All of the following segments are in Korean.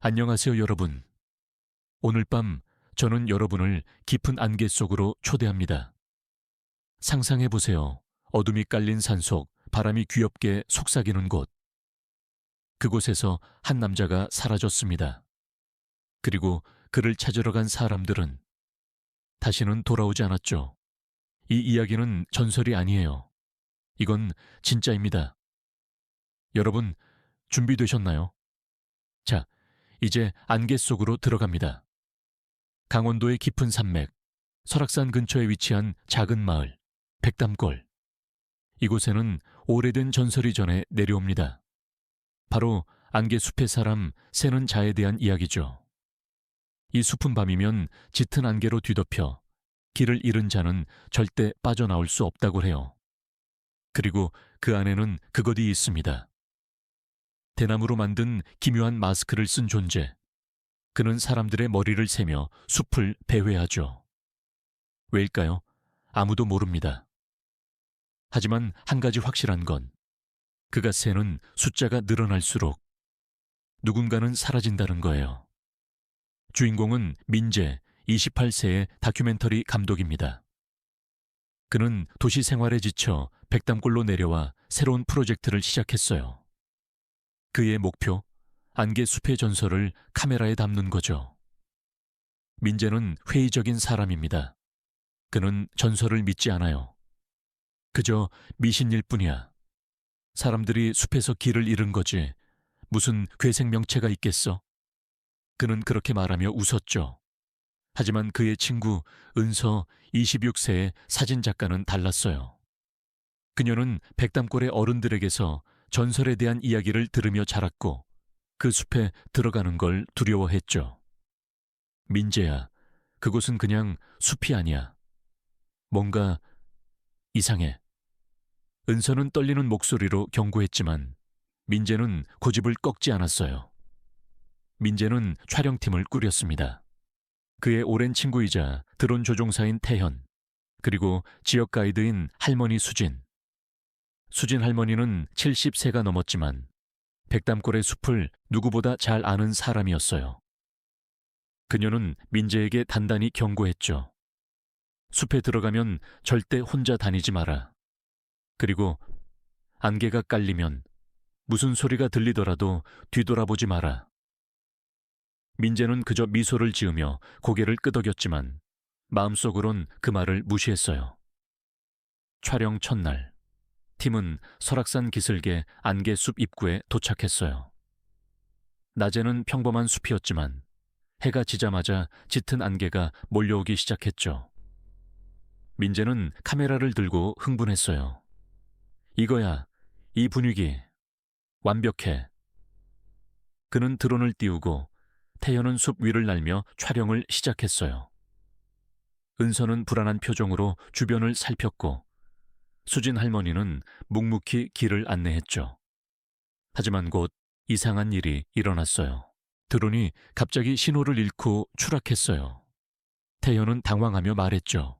안녕하세요, 여러분. 오늘 밤 저는 여러분을 깊은 안개 속으로 초대합니다. 상상해 보세요. 어둠이 깔린 산속, 바람이 귀엽게 속삭이는 곳. 그곳에서 한 남자가 사라졌습니다. 그리고 그를 찾으러 간 사람들은 다시는 돌아오지 않았죠. 이 이야기는 전설이 아니에요. 이건 진짜입니다. 여러분, 준비되셨나요? 자, 이제 안개 속으로 들어갑니다. 강원도의 깊은 산맥, 설악산 근처에 위치한 작은 마을, 백담골. 이곳에는 오래된 전설이 전해 내려옵니다. 바로 안개숲의 사람 새는 자에 대한 이야기죠. 이 숲은 밤이면 짙은 안개로 뒤덮여 길을 잃은 자는 절대 빠져나올 수 없다고 해요. 그리고 그 안에는 그것이 있습니다. 대나무로 만든 기묘한 마스크를 쓴 존재. 그는 사람들의 머리를 세며 숲을 배회하죠. 왜일까요? 아무도 모릅니다. 하지만 한 가지 확실한 건 그가 새는 숫자가 늘어날수록 누군가는 사라진다는 거예요. 주인공은 민재, 28세의 다큐멘터리 감독입니다. 그는 도시 생활에 지쳐 백담골로 내려와 새로운 프로젝트를 시작했어요. 그의 목표, 안개 숲의 전설을 카메라에 담는 거죠. 민재는 회의적인 사람입니다. 그는 전설을 믿지 않아요. 그저 미신일 뿐이야. 사람들이 숲에서 길을 잃은 거지. 무슨 괴생 명체가 있겠어? 그는 그렇게 말하며 웃었죠. 하지만 그의 친구 은서 26세의 사진작가는 달랐어요. 그녀는 백담골의 어른들에게서 전설에 대한 이야기를 들으며 자랐고 그 숲에 들어가는 걸 두려워했죠. 민재야, 그곳은 그냥 숲이 아니야. 뭔가 이상해. 은서는 떨리는 목소리로 경고했지만 민재는 고집을 꺾지 않았어요. 민재는 촬영팀을 꾸렸습니다. 그의 오랜 친구이자 드론 조종사인 태현, 그리고 지역 가이드인 할머니 수진. 수진 할머니는 70세가 넘었지만 백담골의 숲을 누구보다 잘 아는 사람이었어요. 그녀는 민재에게 단단히 경고했죠. 숲에 들어가면 절대 혼자 다니지 마라. 그리고 안개가 깔리면 무슨 소리가 들리더라도 뒤돌아보지 마라. 민재는 그저 미소를 지으며 고개를 끄덕였지만 마음속으론 그 말을 무시했어요. 촬영 첫날, 팀은 설악산 기슭의 안개숲 입구에 도착했어요. 낮에는 평범한 숲이었지만 해가 지자마자 짙은 안개가 몰려오기 시작했죠. 민재는 카메라를 들고 흥분했어요. 이거야, 이 분위기. 완벽해. 그는 드론을 띄우고 태연은 숲 위를 날며 촬영을 시작했어요. 은서는 불안한 표정으로 주변을 살폈고 수진 할머니는 묵묵히 길을 안내했죠. 하지만 곧 이상한 일이 일어났어요. 드론이 갑자기 신호를 잃고 추락했어요. 태연은 당황하며 말했죠.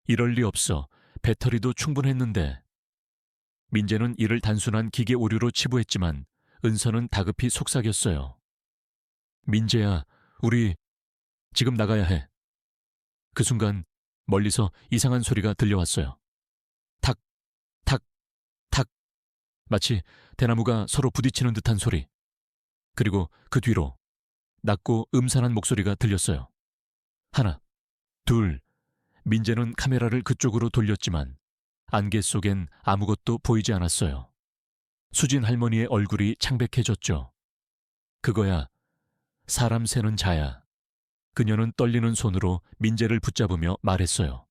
이럴 리 없어. 배터리도 충분했는데. 민재는 이를 단순한 기계 오류로 치부했지만 은서는 다급히 속삭였어요. 민재야, 우리 지금 나가야 해. 그 순간 멀리서 이상한 소리가 들려왔어요. 탁, 탁, 탁. 마치 대나무가 서로 부딪히는 듯한 소리. 그리고 그 뒤로 낮고 음산한 목소리가 들렸어요. 하나, 둘. 민재는 카메라를 그쪽으로 돌렸지만 안개 속엔 아무것도 보이지 않았어요. 수진 할머니의 얼굴이 창백해졌죠. 그거야. 사람 새는 자야. 그녀는 떨리는 손으로 민재를 붙잡으며 말했어요.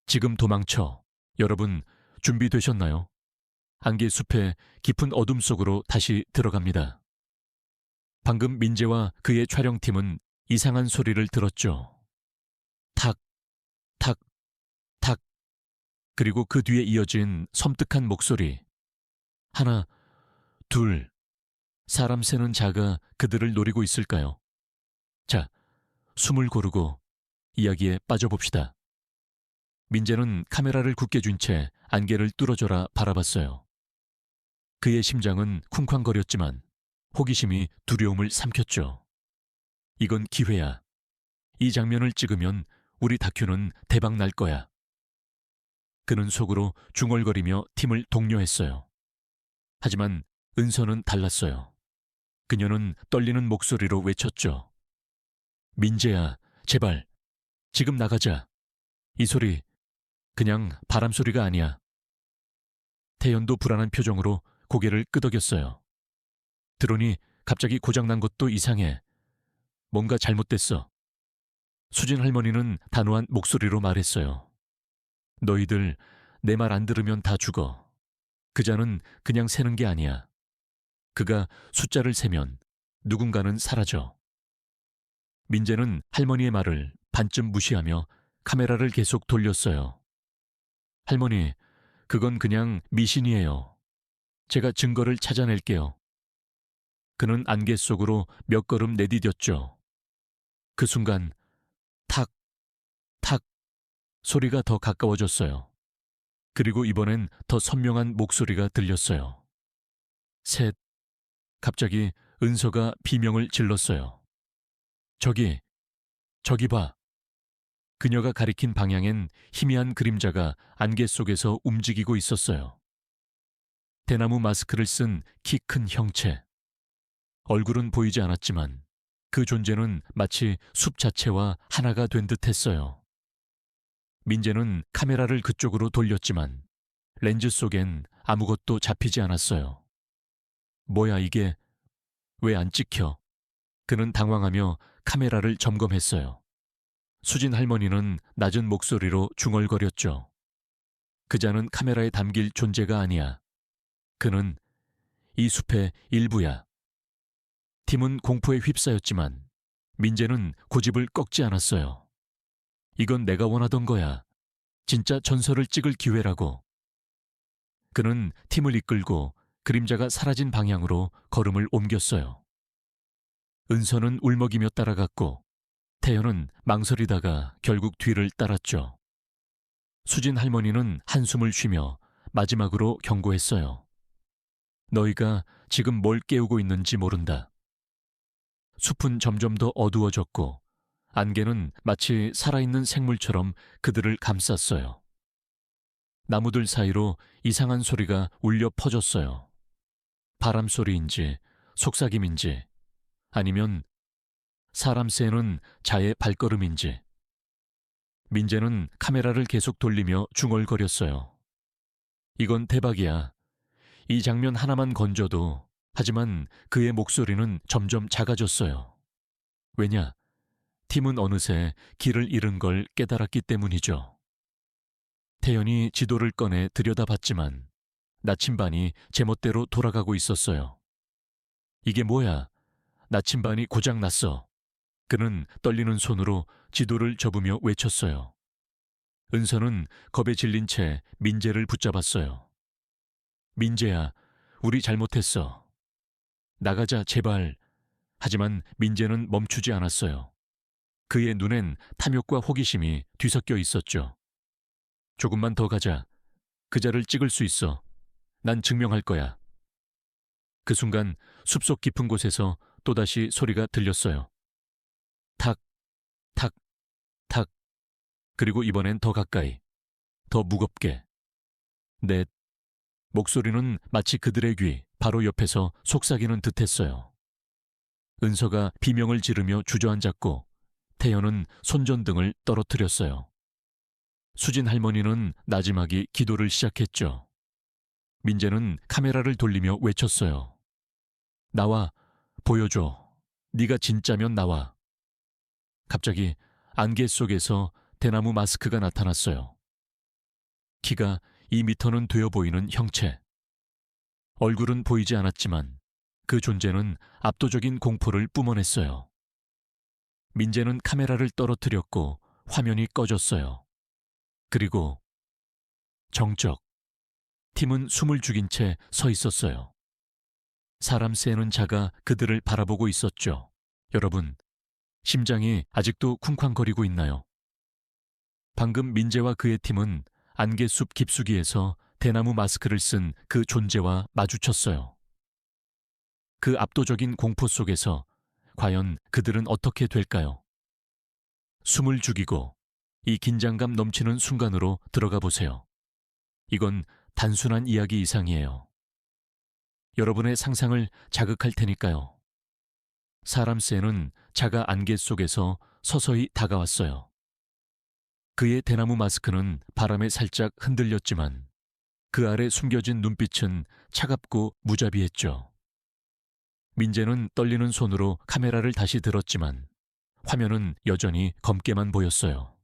지금 도망쳐. 여러분, 준비되셨나요? 안개 숲의 깊은 어둠 속으로 다시 들어갑니다. 방금 민재와 그의 촬영팀은 이상한 소리를 들었죠. 탁, 탁, 탁. 그리고 그 뒤에 이어진 섬뜩한 목소리. 하나, 둘. 사람 새는 자가 그들을 노리고 있을까요? 자, 숨을 고르고 이야기에 빠져봅시다. 민재는 카메라를 굳게 쥔 채 안개를 뚫어져라 바라봤어요. 그의 심장은 쿵쾅거렸지만 호기심이 두려움을 삼켰죠. 이건 기회야. 이 장면을 찍으면 우리 다큐는 대박 날 거야. 그는 속으로 중얼거리며 팀을 독려했어요. 하지만 은서는 달랐어요. 그녀는 떨리는 목소리로 외쳤죠. 민재야, 제발, 지금 나가자. 이 소리, 그냥 바람 소리가 아니야. 태연도 불안한 표정으로 고개를 끄덕였어요. 드론이 갑자기 고장난 것도 이상해. 뭔가 잘못됐어. 수진 할머니는 단호한 목소리로 말했어요. 너희들 내 말 안 들으면 다 죽어. 그자는 그냥 새는 게 아니야. 그가 숫자를 세면 누군가는 사라져. 민재는 할머니의 말을 반쯤 무시하며 카메라를 계속 돌렸어요. 할머니, 그건 그냥 미신이에요. 제가 증거를 찾아낼게요. 그는 안개 속으로 몇 걸음 내디뎠죠. 그 순간 탁, 탁 소리가 더 가까워졌어요. 그리고 이번엔 더 선명한 목소리가 들렸어요. 셋. 갑자기 은서가 비명을 질렀어요. 저기, 저기 봐. 그녀가 가리킨 방향엔 희미한 그림자가 안개 속에서 움직이고 있었어요. 대나무 마스크를 쓴 키 큰 형체. 얼굴은 보이지 않았지만 그 존재는 마치 숲 자체와 하나가 된 듯했어요. 민재는 카메라를 그쪽으로 돌렸지만 렌즈 속엔 아무것도 잡히지 않았어요. 뭐야 이게? 왜 안 찍혀? 그는 당황하며 카메라를 점검했어요. 수진 할머니는 낮은 목소리로 중얼거렸죠. 그자는 카메라에 담길 존재가 아니야. 그는 이 숲의 일부야. 팀은 공포에 휩싸였지만 민재는 고집을 꺾지 않았어요. 이건 내가 원하던 거야. 진짜 전설을 찍을 기회라고. 그는 팀을 이끌고 그림자가 사라진 방향으로 걸음을 옮겼어요. 은서는 울먹이며 따라갔고 태연은 망설이다가 결국 뒤를 따랐죠. 수진 할머니는 한숨을 쉬며 마지막으로 경고했어요. 너희가 지금 뭘 깨우고 있는지 모른다. 숲은 점점 더 어두워졌고 안개는 마치 살아있는 생물처럼 그들을 감쌌어요. 나무들 사이로 이상한 소리가 울려 퍼졌어요. 바람 소리인지 속삭임인지 아니면 사람 새는 자의 발걸음인지. 민재는 카메라를 계속 돌리며 중얼거렸어요. 이건 대박이야. 이 장면 하나만 건져도. 하지만 그의 목소리는 점점 작아졌어요. 왜냐? 팀은 어느새 길을 잃은 걸 깨달았기 때문이죠. 태연이 지도를 꺼내 들여다봤지만 나침반이 제멋대로 돌아가고 있었어요. 이게 뭐야? 나침반이 고장났어. 그는 떨리는 손으로 지도를 접으며 외쳤어요. 은서는 겁에 질린 채 민재를 붙잡았어요. 민재야, 우리 잘못했어. 나가자, 제발. 하지만 민재는 멈추지 않았어요. 그의 눈엔 탐욕과 호기심이 뒤섞여 있었죠. 조금만 더 가자. 그자를 찍을 수 있어. 난 증명할 거야. 그 순간 숲속 깊은 곳에서 또다시 소리가 들렸어요. 탁, 탁, 탁. 그리고 이번엔 더 가까이, 더 무겁게. 넷. 목소리는 마치 그들의 귀 바로 옆에서 속삭이는 듯했어요. 은서가 비명을 지르며 주저앉았고 태연은 손전등을 떨어뜨렸어요. 수진 할머니는 나지막이 기도를 시작했죠. 민재는 카메라를 돌리며 외쳤어요. 나와, 보여줘. 네가 진짜면 나와. 갑자기 안개 속에서 대나무 마스크가 나타났어요. 키가 2미터는 되어 보이는 형체. 얼굴은 보이지 않았지만 그 존재는 압도적인 공포를 뿜어냈어요. 민재는 카메라를 떨어뜨렸고 화면이 꺼졌어요. 그리고 정적. 팀은 숨을 죽인 채 서 있었어요. 사람 새는 자가 그들을 바라보고 있었죠. 여러분, 심장이 아직도 쿵쾅거리고 있나요? 방금 민재와 그의 팀은 안개숲 깊숙이에서 대나무 마스크를 쓴 그 존재와 마주쳤어요. 그 압도적인 공포 속에서 과연 그들은 어떻게 될까요? 숨을 죽이고 이 긴장감 넘치는 순간으로 들어가 보세요. 이건 단순한 이야기 이상이에요. 여러분의 상상을 자극할 테니까요. 사람새는 자가 안개 속에서 서서히 다가왔어요. 그의 대나무 마스크는 바람에 살짝 흔들렸지만 그 아래 숨겨진 눈빛은 차갑고 무자비했죠. 민재는 떨리는 손으로 카메라를 다시 들었지만 화면은 여전히 검게만 보였어요.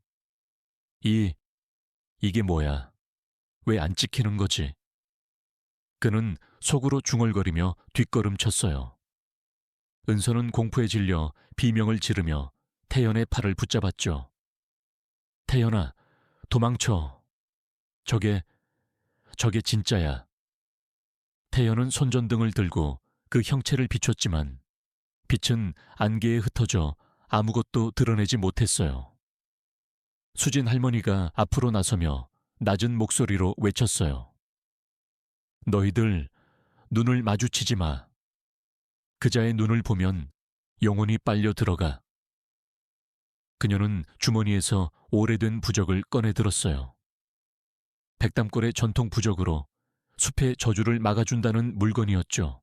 이게 뭐야? 왜 안 찍히는 거지? 그는 속으로 중얼거리며 뒷걸음쳤어요. 은서는 공포에 질려 비명을 지르며 태연의 팔을 붙잡았죠. 태연아, 도망쳐. 저게 진짜야. 태연은 손전등을 들고 그 형체를 비췄지만 빛은 안개에 흩어져 아무것도 드러내지 못했어요. 수진 할머니가 앞으로 나서며 낮은 목소리로 외쳤어요. 너희들 눈을 마주치지 마. 그자의 눈을 보면 영혼이 빨려 들어가. 그녀는 주머니에서 오래된 부적을 꺼내 들었어요. 백담골의 전통 부적으로 숲의 저주를 막아준다는 물건이었죠.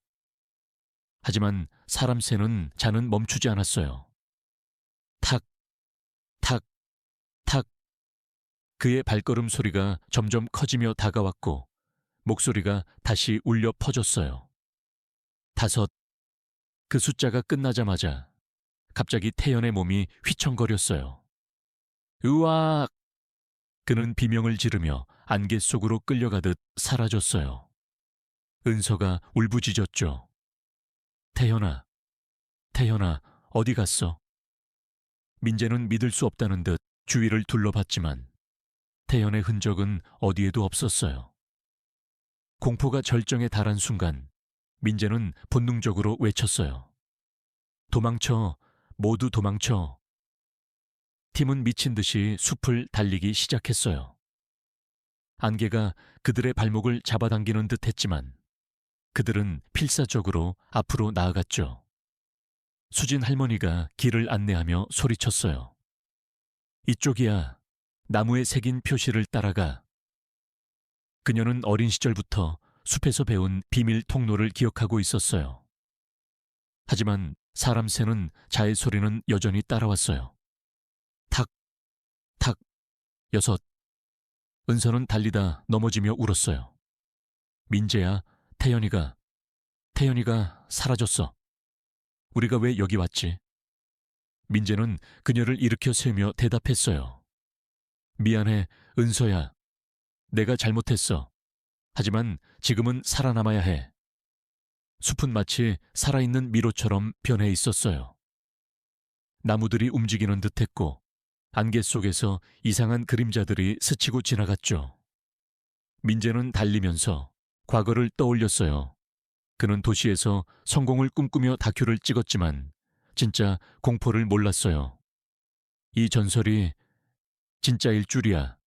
하지만 사람 새는 자는 멈추지 않았어요. 탁, 탁, 탁. 그의 발걸음 소리가 점점 커지며 다가왔고 목소리가 다시 울려 퍼졌어요. 5. 그 숫자가 끝나자마자 갑자기 태연의 몸이 휘청거렸어요. 으악! 그는 비명을 지르며 안개 속으로 끌려가듯 사라졌어요. 은서가 울부짖었죠. 태연아, 태연아, 어디 갔어? 민재는 믿을 수 없다는 듯 주위를 둘러봤지만 태연의 흔적은 어디에도 없었어요. 공포가 절정에 달한 순간 민재는 본능적으로 외쳤어요. 도망쳐, 모두 도망쳐. 팀은 미친 듯이 숲을 달리기 시작했어요. 안개가 그들의 발목을 잡아당기는 듯 했지만 그들은 필사적으로 앞으로 나아갔죠. 수진 할머니가 길을 안내하며 소리쳤어요. 이쪽이야. 나무에 새긴 표시를 따라가. 그녀는 어린 시절부터 숲에서 배운 비밀 통로를 기억하고 있었어요. 하지만 사람 새는 자의 소리는 여전히 따라왔어요. 탁, 탁, 6. 은서는 달리다 넘어지며 울었어요. 민재야, 태연이가 사라졌어. 우리가 왜 여기 왔지? 민재는 그녀를 일으켜 세우며 대답했어요. 미안해, 은서야. 내가 잘못했어. 하지만 지금은 살아남아야 해. 숲은 마치 살아있는 미로처럼 변해 있었어요. 나무들이 움직이는 듯했고 안개 속에서 이상한 그림자들이 스치고 지나갔죠. 민재는 달리면서 과거를 떠올렸어요. 그는 도시에서 성공을 꿈꾸며 다큐를 찍었지만 진짜 공포를 몰랐어요. 이 전설이 진짜일 줄이야.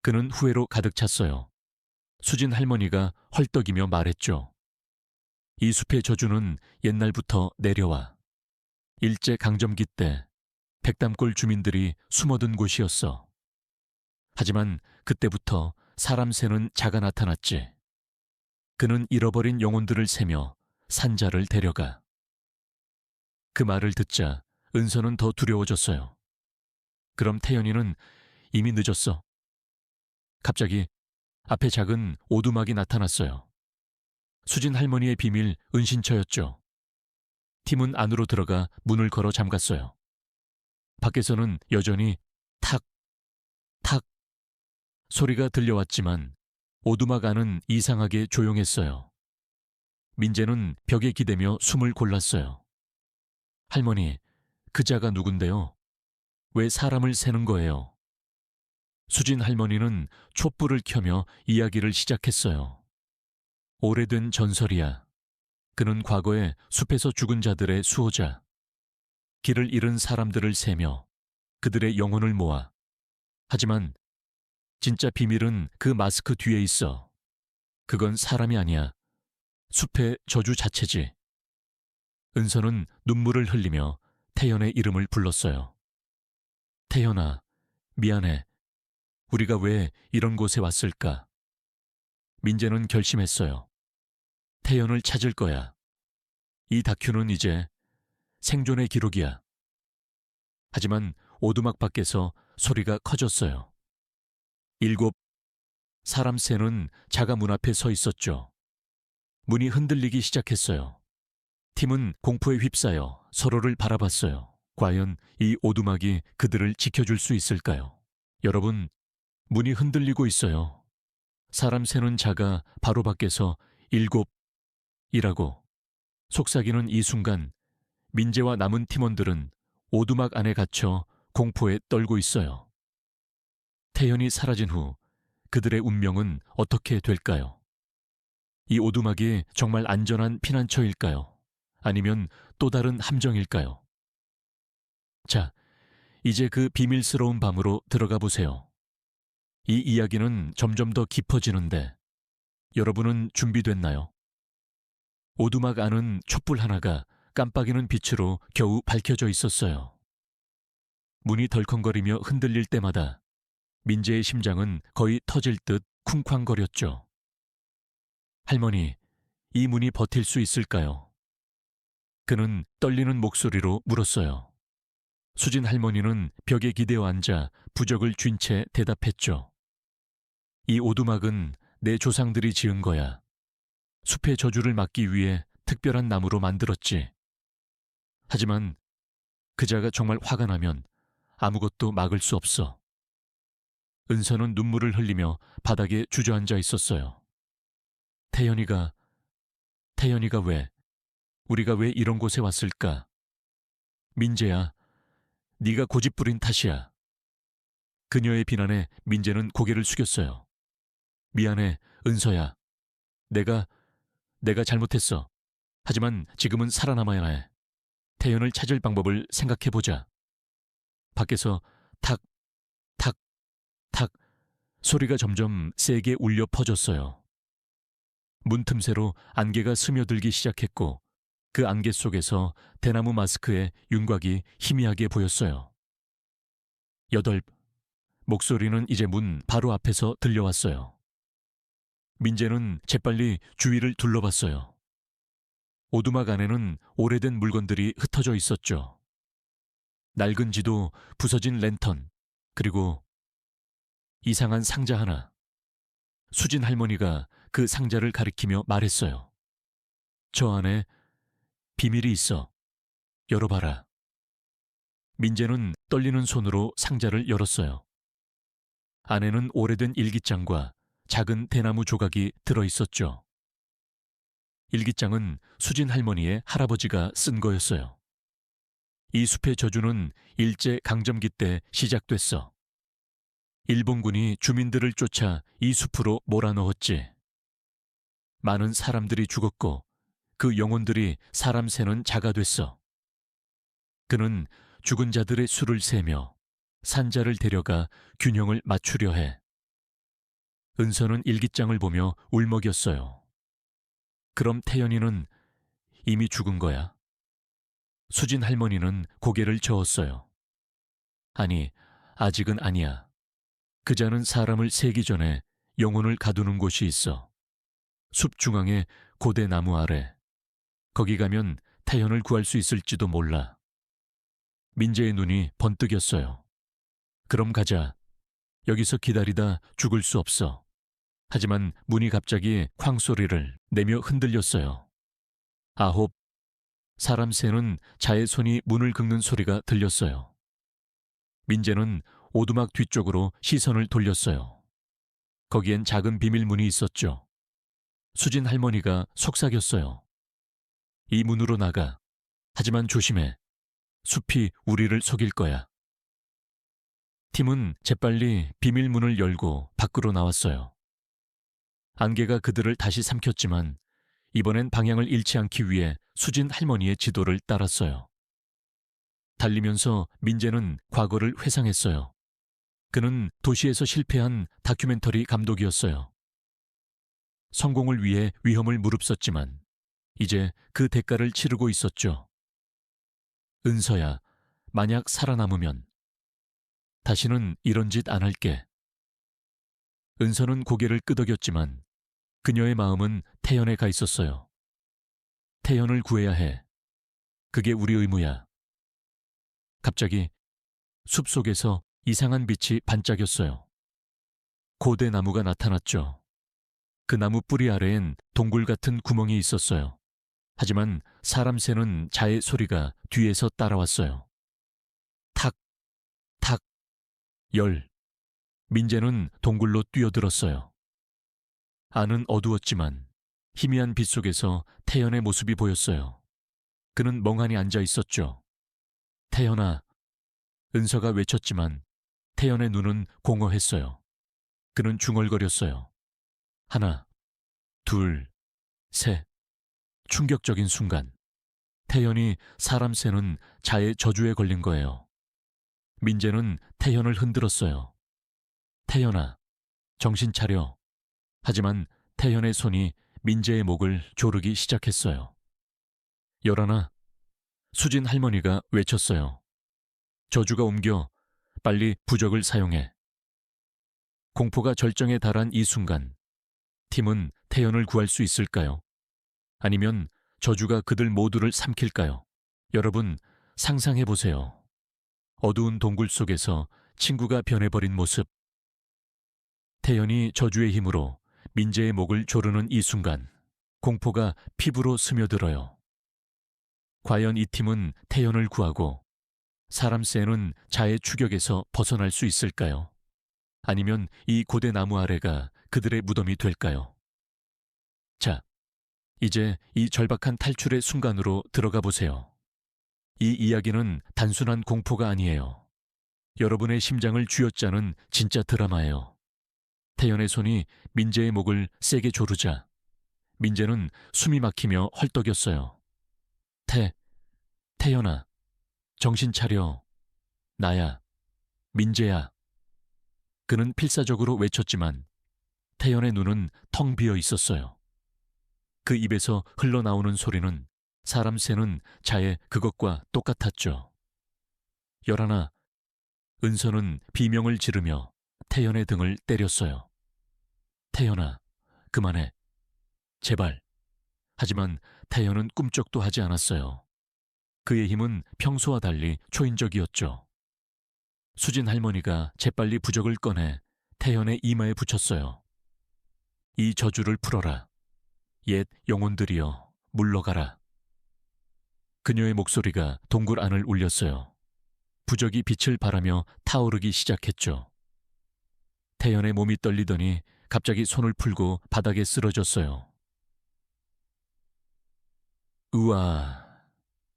그는 후회로 가득 찼어요. 수진 할머니가 헐떡이며 말했죠. 이 숲의 저주는 옛날부터 내려와. 일제강점기 때 백담골 주민들이 숨어든 곳이었어. 하지만 그때부터 사람 새는 자가 나타났지. 그는 잃어버린 영혼들을 세며 산자를 데려가. 그 말을 듣자 은서는 더 두려워졌어요. 그럼 태연이는 이미 늦었어. 갑자기 앞에 작은 오두막이 나타났어요. 수진 할머니의 비밀 은신처였죠. 팀은 안으로 들어가 문을 걸어 잠갔어요. 밖에서는 여전히 탁, 탁 소리가 들려왔지만 오두막 안은 이상하게 조용했어요. 민재는 벽에 기대며 숨을 골랐어요. 할머니, 그자가 누군데요? 왜 사람을 세는 거예요? 수진 할머니는 촛불을 켜며 이야기를 시작했어요. 오래된 전설이야. 그는 과거에 숲에서 죽은 자들의 수호자. 길을 잃은 사람들을 세며 그들의 영혼을 모아 하지만 진짜 비밀은 그 마스크 뒤에 있어. 그건 사람이 아니야. 숲의 저주 자체지. 은서는 눈물을 흘리며 태연의 이름을 불렀어요. 태연아, 미안해. 우리가 왜 이런 곳에 왔을까? 민재는 결심했어요. 태연을 찾을 거야. 이 다큐는 이제 생존의 기록이야. 하지만 오두막 밖에서 소리가 커졌어요. 7. 사람 새는 자가 문 앞에 서 있었죠. 문이 흔들리기 시작했어요. 팀은 공포에 휩싸여 서로를 바라봤어요. 과연 이 오두막이 그들을 지켜줄 수 있을까요? 여러분, 문이 흔들리고 있어요. 사람 새는 자가 바로 밖에서 7이라고 속삭이는 이 순간 민재와 남은 팀원들은 오두막 안에 갇혀 공포에 떨고 있어요. 태연이 사라진 후 그들의 운명은 어떻게 될까요? 이 오두막이 정말 안전한 피난처일까요? 아니면 또 다른 함정일까요? 자, 이제 그 비밀스러운 밤으로 들어가 보세요. 이 이야기는 점점 더 깊어지는데 여러분은 준비됐나요? 오두막 안은 촛불 하나가 깜빡이는 빛으로 겨우 밝혀져 있었어요. 문이 덜컹거리며 흔들릴 때마다 민재의 심장은 거의 터질 듯 쿵쾅거렸죠. 할머니, 이 문이 버틸 수 있을까요? 그는 떨리는 목소리로 물었어요. 수진 할머니는 벽에 기대어 앉아 부적을 쥔 채 대답했죠. 이 오두막은 내 조상들이 지은 거야. 숲의 저주를 막기 위해 특별한 나무로 만들었지. 하지만 그자가 정말 화가 나면 아무것도 막을 수 없어. 은서는 눈물을 흘리며 바닥에 주저앉아 있었어요. 태연이가 왜, 우리가 왜 이런 곳에 왔을까? 민재야, 네가 고집부린 탓이야. 그녀의 비난에 민재는 고개를 숙였어요. 미안해, 은서야. 내가 잘못했어. 하지만 지금은 살아남아야 해. 태연을 찾을 방법을 생각해보자. 밖에서 탁, 탁, 탁 소리가 점점 세게 울려 퍼졌어요. 문 틈새로 안개가 스며들기 시작했고 그 안개 속에서 대나무 마스크의 윤곽이 희미하게 보였어요. 8. 목소리는 이제 문 바로 앞에서 들려왔어요. 민재는 재빨리 주위를 둘러봤어요. 오두막 안에는 오래된 물건들이 흩어져 있었죠. 낡은 지도, 부서진 랜턴, 그리고 이상한 상자 하나. 수진 할머니가 그 상자를 가리키며 말했어요. 저 안에 비밀이 있어. 열어봐라. 민재는 떨리는 손으로 상자를 열었어요. 안에는 오래된 일기장과 작은 대나무 조각이 들어있었죠. 일기장은 수진 할머니의 할아버지가 쓴 거였어요. 이 숲의 저주는 일제 강점기 때 시작됐어. 일본군이 주민들을 쫓아 이 숲으로 몰아넣었지. 많은 사람들이 죽었고 그 영혼들이 사람 세는 자가 됐어. 그는 죽은 자들의 수를 세며 산자를 데려가 균형을 맞추려 해. 은서는 일기장을 보며 울먹였어요. 그럼 태연이는 이미 죽은 거야? 수진 할머니는 고개를 저었어요. 아니, 아직은 아니야. 그자는 사람을 세기 전에 영혼을 가두는 곳이 있어. 숲 중앙의 고대 나무 아래. 거기 가면 태연을 구할 수 있을지도 몰라. 민재의 눈이 번뜩였어요. 그럼 가자. 여기서 기다리다 죽을 수 없어. 하지만 문이 갑자기 쾅 소리를 내며 흔들렸어요. 9. 사람 새는 자의 손이 문을 긁는 소리가 들렸어요. 민재는 오두막 뒤쪽으로 시선을 돌렸어요. 거기엔 작은 비밀문이 있었죠. 수진 할머니가 속삭였어요. 이 문으로 나가. 하지만 조심해. 숲이 우리를 속일 거야. 팀은 재빨리 비밀문을 열고 밖으로 나왔어요. 안개가 그들을 다시 삼켰지만 이번엔 방향을 잃지 않기 위해 수진 할머니의 지도를 따랐어요. 달리면서 민재는 과거를 회상했어요. 그는 도시에서 실패한 다큐멘터리 감독이었어요. 성공을 위해 위험을 무릅썼지만 이제 그 대가를 치르고 있었죠. 은서야, 만약 살아남으면 다시는 이런 짓 안 할게. 은서는 고개를 끄덕였지만 그녀의 마음은 태연에 가 있었어요. 태연을 구해야 해. 그게 우리 의무야. 갑자기 숲속에서 이상한 빛이 반짝였어요. 고대 나무가 나타났죠. 그 나무 뿌리 아래엔 동굴 같은 구멍이 있었어요. 하지만 사람 새는 자의 소리가 뒤에서 따라왔어요. 탁, 탁, 열. 민재는 동굴로 뛰어들었어요. 안은 어두웠지만 희미한 빛 속에서 태연의 모습이 보였어요. 그는 멍하니 앉아 있었죠. 태연아, 은서가 외쳤지만 태연의 눈은 공허했어요. 그는 중얼거렸어요. 하나, 둘, 셋. 충격적인 순간 태연이 사람 새는 자의 저주에 걸린 거예요. 민재는 태연을 흔들었어요. 태연아, 정신 차려. 하지만 태연의 손이 민재의 목을 조르기 시작했어요. 열하나, 수진 할머니가 외쳤어요. 저주가 옮겨. 빨리 부적을 사용해. 공포가 절정에 달한 이 순간 팀은 태연을 구할 수 있을까요? 아니면 저주가 그들 모두를 삼킬까요? 여러분, 상상해보세요. 어두운 동굴 속에서 친구가 변해버린 모습. 태연이 저주의 힘으로 민재의 목을 조르는 이 순간 공포가 피부로 스며들어요. 과연 이 팀은 태연을 구하고 사람 새는 자의 추격에서 벗어날 수 있을까요? 아니면 이 고대 나무 아래가 그들의 무덤이 될까요? 자, 이제 이 절박한 탈출의 순간으로 들어가 보세요. 이 이야기는 단순한 공포가 아니에요. 여러분의 심장을 쥐어짜는 진짜 드라마예요. 태연의 손이 민재의 목을 세게 조르자 민재는 숨이 막히며 헐떡였어요. 태연아, 정신 차려. 나야, 민재야. 그는 필사적으로 외쳤지만 태연의 눈은 텅 비어 있었어요. 그 입에서 흘러나오는 소리는 사람 새는 자의 그것과 똑같았죠. 열하나, 은서는 비명을 지르며 태연의 등을 때렸어요. 태연아, 그만해. 제발. 하지만 태연은 꿈쩍도 하지 않았어요. 그의 힘은 평소와 달리 초인적이었죠. 수진 할머니가 재빨리 부적을 꺼내 태연의 이마에 붙였어요. 이 저주를 풀어라. 옛 영혼들이여 물러가라. 그녀의 목소리가 동굴 안을 울렸어요. 부적이 빛을 발하며 타오르기 시작했죠. 태연의 몸이 떨리더니 갑자기 손을 풀고 바닥에 쓰러졌어요. 우와.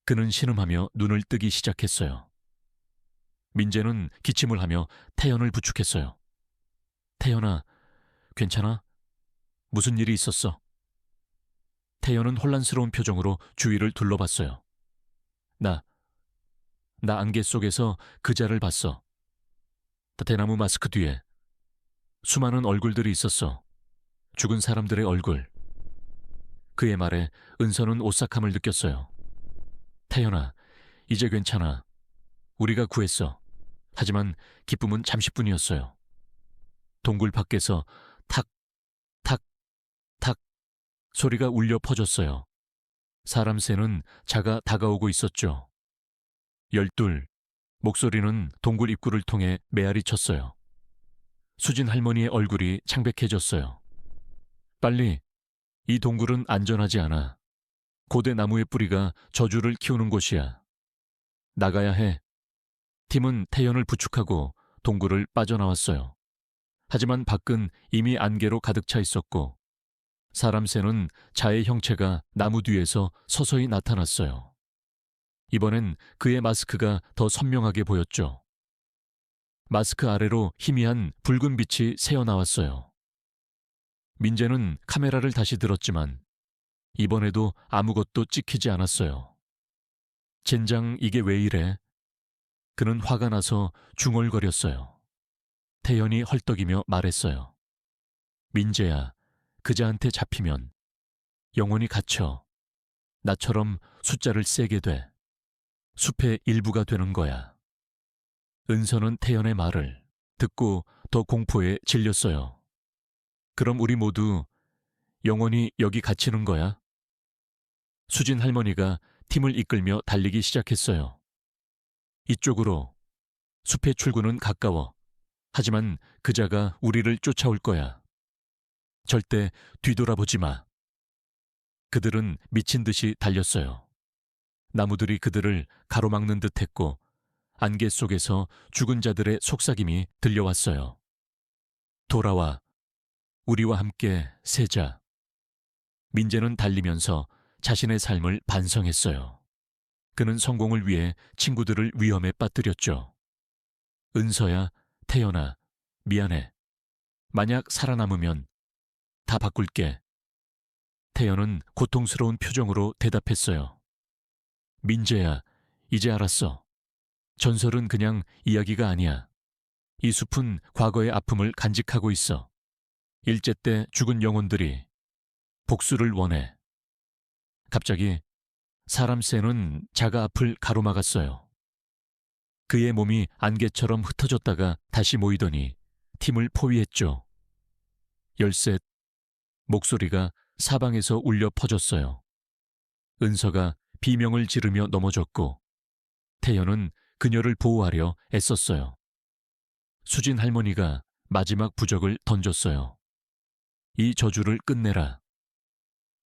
그는 신음하며 눈을 뜨기 시작했어요. 민재는 기침을 하며 태연을 부축했어요. 태연아, 괜찮아? 무슨 일이 있었어? 태연은 혼란스러운 표정으로 주위를 둘러봤어요. 나 안개 속에서 그자를 봤어. 대나무 마스크 뒤에 수많은 얼굴들이 있었어. 죽은 사람들의 얼굴. 그의 말에 은서는 오싹함을 느꼈어요. 태연아, 이제 괜찮아. 우리가 구했어. 하지만 기쁨은 잠시뿐이었어요. 동굴 밖에서 탁, 탁, 탁 소리가 울려 퍼졌어요. 사람 새는 자가 다가오고 있었죠. 12. 목소리는 동굴 입구를 통해 메아리 쳤어요. 수진 할머니의 얼굴이 창백해졌어요. 빨리, 이 동굴은 안전하지 않아. 고대 나무의 뿌리가 저주를 키우는 곳이야. 나가야 해. 팀은 태연을 부축하고 동굴을 빠져나왔어요. 하지만 밖은 이미 안개로 가득 차 있었고 사람 새는 자의 형체가 나무 뒤에서 서서히 나타났어요. 이번엔 그의 마스크가 더 선명하게 보였죠. 마스크 아래로 희미한 붉은 빛이 새어나왔어요. 민재는 카메라를 다시 들었지만 이번에도 아무것도 찍히지 않았어요. 젠장, 이게 왜 이래? 그는 화가 나서 중얼거렸어요. 태연이 헐떡이며 말했어요. 민재야, 그자한테 잡히면 영혼이 갇혀 나처럼 숫자를 세게 돼 숲의 일부가 되는 거야. 은서는 태연의 말을 듣고 더 공포에 질렸어요. 그럼 우리 모두 영원히 여기 갇히는 거야? 수진 할머니가 팀을 이끌며 달리기 시작했어요. 이쪽으로. 숲의 출구는 가까워. 하지만 그자가 우리를 쫓아올 거야. 절대 뒤돌아보지 마. 그들은 미친 듯이 달렸어요. 나무들이 그들을 가로막는 듯 했고 안개 속에서 죽은 자들의 속삭임이 들려왔어요. 돌아와. 우리와 함께 세자. 민재는 달리면서 자신의 삶을 반성했어요. 그는 성공을 위해 친구들을 위험에 빠뜨렸죠. 은서야, 태연아, 미안해. 만약 살아남으면 다 바꿀게. 태연은 고통스러운 표정으로 대답했어요. 민재야, 이제 알았어. 전설은 그냥 이야기가 아니야. 이 숲은 과거의 아픔을 간직하고 있어. 일제 때 죽은 영혼들이 복수를 원해. 갑자기 사람 새는 자가 앞을 가로막았어요. 그의 몸이 안개처럼 흩어졌다가 다시 모이더니 팀을 포위했죠. 열셋. 목소리가 사방에서 울려 퍼졌어요. 은서가 비명을 지르며 넘어졌고 태연은 그녀를 보호하려 애썼어요. 수진 할머니가 마지막 부적을 던졌어요. 이 저주를 끝내라.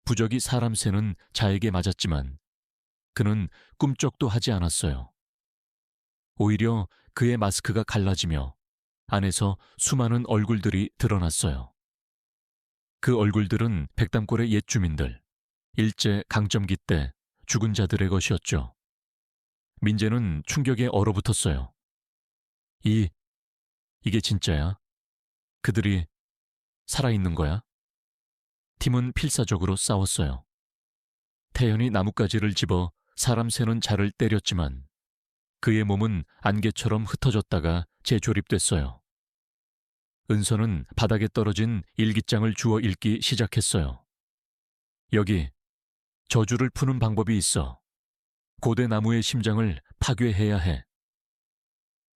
부적이 사람 새는 자에게 맞았지만 그는 꿈쩍도 하지 않았어요. 오히려 그의 마스크가 갈라지며 안에서 수많은 얼굴들이 드러났어요. 그 얼굴들은 백담골의 옛 주민들, 일제 강점기 때 죽은 자들의 것이었죠. 민재는 충격에 얼어붙었어요. 이게 진짜야? 그들이 살아있는 거야? 팀은 필사적으로 싸웠어요. 태연이 나뭇가지를 집어 사람 새는 자를 때렸지만 그의 몸은 안개처럼 흩어졌다가 재조립됐어요. 은서는 바닥에 떨어진 일기장을 주워 읽기 시작했어요. 여기 저주를 푸는 방법이 있어. 고대 나무의 심장을 파괴해야 해.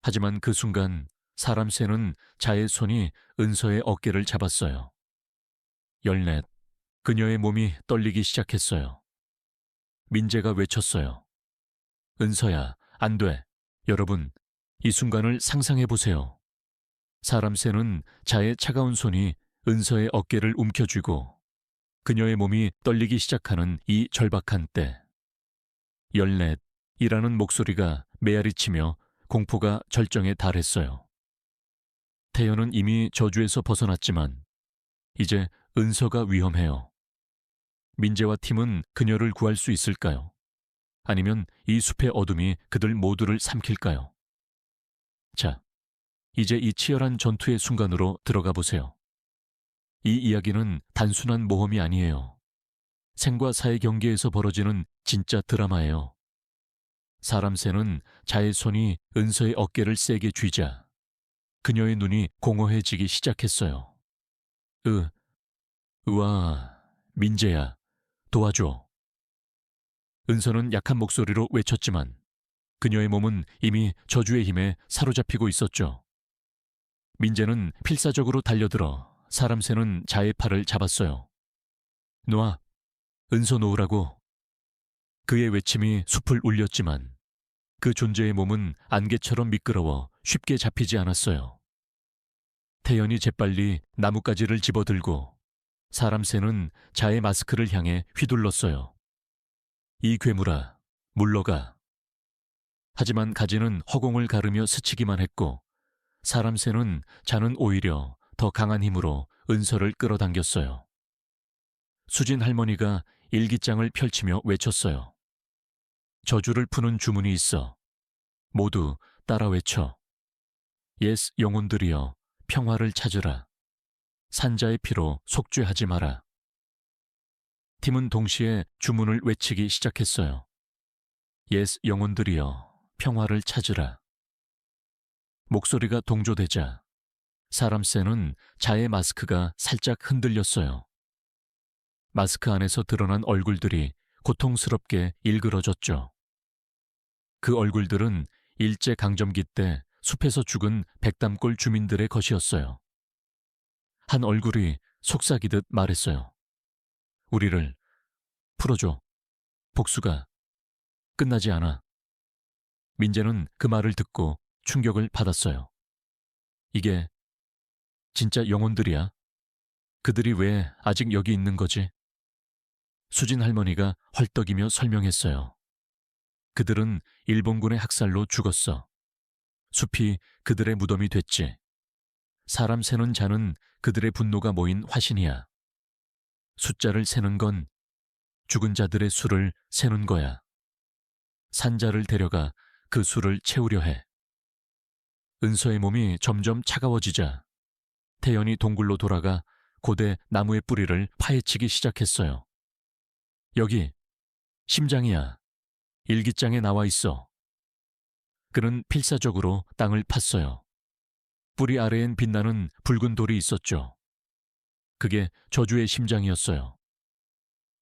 하지만 그 순간 사람 새는 자의 손이 은서의 어깨를 잡았어요. 열넷. 그녀의 몸이 떨리기 시작했어요. 민재가 외쳤어요. 은서야, 안 돼. 여러분, 이 순간을 상상해 보세요. 사람 새는 자의 차가운 손이 은서의 어깨를 움켜쥐고 그녀의 몸이 떨리기 시작하는 이 절박한 때. 열넷이라는 목소리가 메아리치며 공포가 절정에 달했어요. 태연은 이미 저주에서 벗어났지만 이제 은서가 위험해요. 민재와 팀은 그녀를 구할 수 있을까요? 아니면 이 숲의 어둠이 그들 모두를 삼킬까요? 자, 이제 이 치열한 전투의 순간으로 들어가 보세요. 이 이야기는 단순한 모험이 아니에요. 생과 사의 경계에서 벌어지는 진짜 드라마예요. 사람 새는 자의 손이 은서의 어깨를 세게 쥐자 그녀의 눈이 공허해지기 시작했어요. 으아, 민재야, 도와줘. 은서는 약한 목소리로 외쳤지만 그녀의 몸은 이미 저주의 힘에 사로잡히고 있었죠. 민재는 필사적으로 달려들어 사람 새는 자의 팔을 잡았어요. 놔, 은서 놓으라고. 그의 외침이 숲을 울렸지만 그 존재의 몸은 안개처럼 미끄러워 쉽게 잡히지 않았어요. 태연이 재빨리 나뭇가지를 집어들고 사람 새는 자의 마스크를 향해 휘둘렀어요. 이 괴물아, 물러가. 하지만 가지는 허공을 가르며 스치기만 했고 사람 새는 자는 오히려 더 강한 힘으로 은서를 끌어당겼어요. 수진 할머니가 일기장을 펼치며 외쳤어요. 저주를 푸는 주문이 있어. 모두 따라 외쳐. 옛 영혼들이여 평화를 찾으라. 산자의 피로 속죄하지 마라. 팀은 동시에 주문을 외치기 시작했어요. 옛 영혼들이여 평화를 찾으라. 목소리가 동조되자 사람 새는 자의 마스크가 살짝 흔들렸어요. 마스크 안에서 드러난 얼굴들이 고통스럽게 일그러졌죠. 그 얼굴들은 일제강점기 때 숲에서 죽은 백담골 주민들의 것이었어요. 한 얼굴이 속삭이듯 말했어요. 우리를 풀어줘. 복수가 끝나지 않아. 민재는 그 말을 듣고 충격을 받았어요. 이게 진짜 영혼들이야? 그들이 왜 아직 여기 있는 거지? 수진 할머니가 헐떡이며 설명했어요. 그들은 일본군의 학살로 죽었어. 숲이 그들의 무덤이 됐지. 사람 세는 자는 그들의 분노가 모인 화신이야. 숫자를 세는 건 죽은 자들의 수를 세는 거야. 산자를 데려가 그 수를 채우려 해. 은서의 몸이 점점 차가워지자 태연이 동굴로 돌아가 고대 나무의 뿌리를 파헤치기 시작했어요. 여기 심장이야. 일기장에 나와 있어. 그는 필사적으로 땅을 팠어요. 뿌리 아래엔 빛나는 붉은 돌이 있었죠. 그게 저주의 심장이었어요.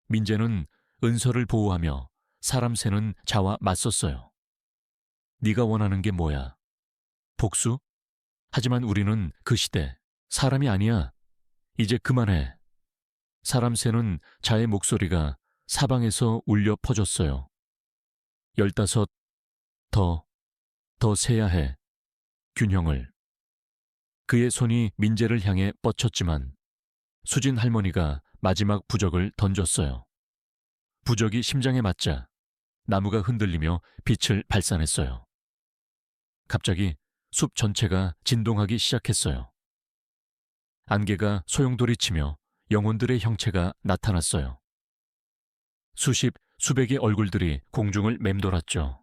민재는 은서를 보호하며 사람 새는 자와 맞섰어요. 네가 원하는 게 뭐야? 복수? 하지만 우리는 그 시대 사람이 아니야. 이제 그만해. 사람 새는 자의 목소리가 사방에서 울려 퍼졌어요. 15, 더 세야 해. 균형을. 그의 손이 민재를 향해 뻗쳤지만 수진 할머니가 마지막 부적을 던졌어요. 부적이 심장에 맞자 나무가 흔들리며 빛을 발산했어요. 갑자기 숲 전체가 진동하기 시작했어요. 안개가 소용돌이치며 영혼들의 형체가 나타났어요. 수십, 수백의 얼굴들이 공중을 맴돌았죠.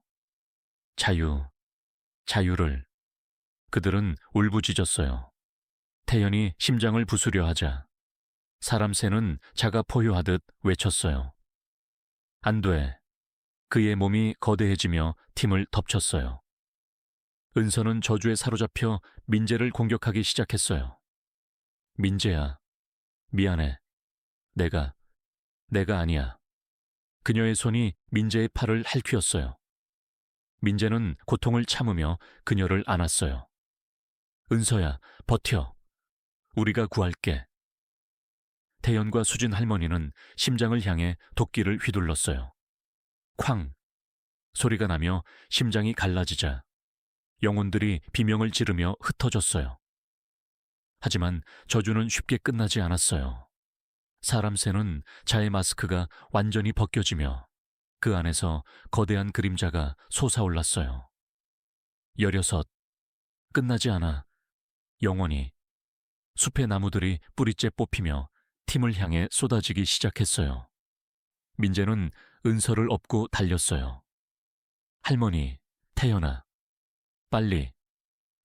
자유를. 그들은 울부짖었어요. 태연이 심장을 부수려 하자 사람 새는 자가 포효하듯 외쳤어요. 안 돼. 그의 몸이 거대해지며 팀을 덮쳤어요. 은서는 저주에 사로잡혀 민재를 공격하기 시작했어요. 민재야, 미안해. 내가 아니야. 그녀의 손이 민재의 팔을 핥히었어요. 민재는 고통을 참으며 그녀를 안았어요. 은서야, 버텨. 우리가 구할게. 태연과 수진 할머니는 심장을 향해 도끼를 휘둘렀어요. 쾅! 소리가 나며 심장이 갈라지자 영혼들이 비명을 지르며 흩어졌어요. 하지만 저주는 쉽게 끝나지 않았어요. 사람 새는 자의 마스크가 완전히 벗겨지며 그 안에서 거대한 그림자가 솟아올랐어요. 16. 끝나지 않아. 영원히. 숲의 나무들이 뿌리째 뽑히며 팀을 향해 쏟아지기 시작했어요. 민재는 은서를 업고 달렸어요. 할머니, 태연아, 빨리,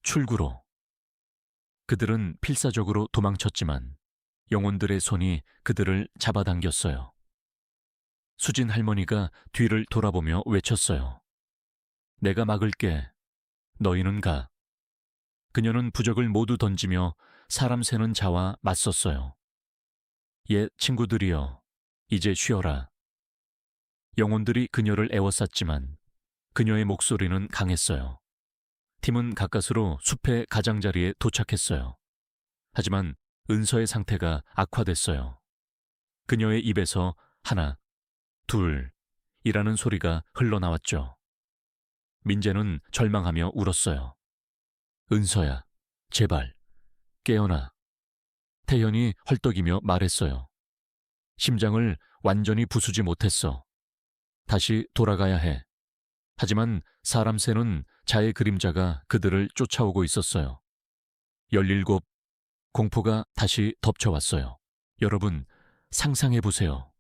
출구로. 그들은 필사적으로 도망쳤지만 영혼들의 손이 그들을 잡아당겼어요. 수진 할머니가 뒤를 돌아보며 외쳤어요. 내가 막을게. 너희는 가. 그녀는 부적을 모두 던지며 사람 새는 자와 맞섰어요. 옛 친구들이여, 이제 쉬어라. 영혼들이 그녀를 애워쌌지만 그녀의 목소리는 강했어요. 팀은 가까스로 숲의 가장자리에 도착했어요. 하지만 은서의 상태가 악화됐어요. 그녀의 입에서 하나, 둘이라는 소리가 흘러나왔죠. 민재는 절망하며 울었어요. 은서야, 제발, 깨어나. 태연이 헐떡이며 말했어요. 심장을 완전히 부수지 못했어. 다시 돌아가야 해. 하지만 사람 새는 자의 그림자가 그들을 쫓아오고 있었어요. 17, 공포가 다시 덮쳐왔어요. 여러분, 상상해보세요.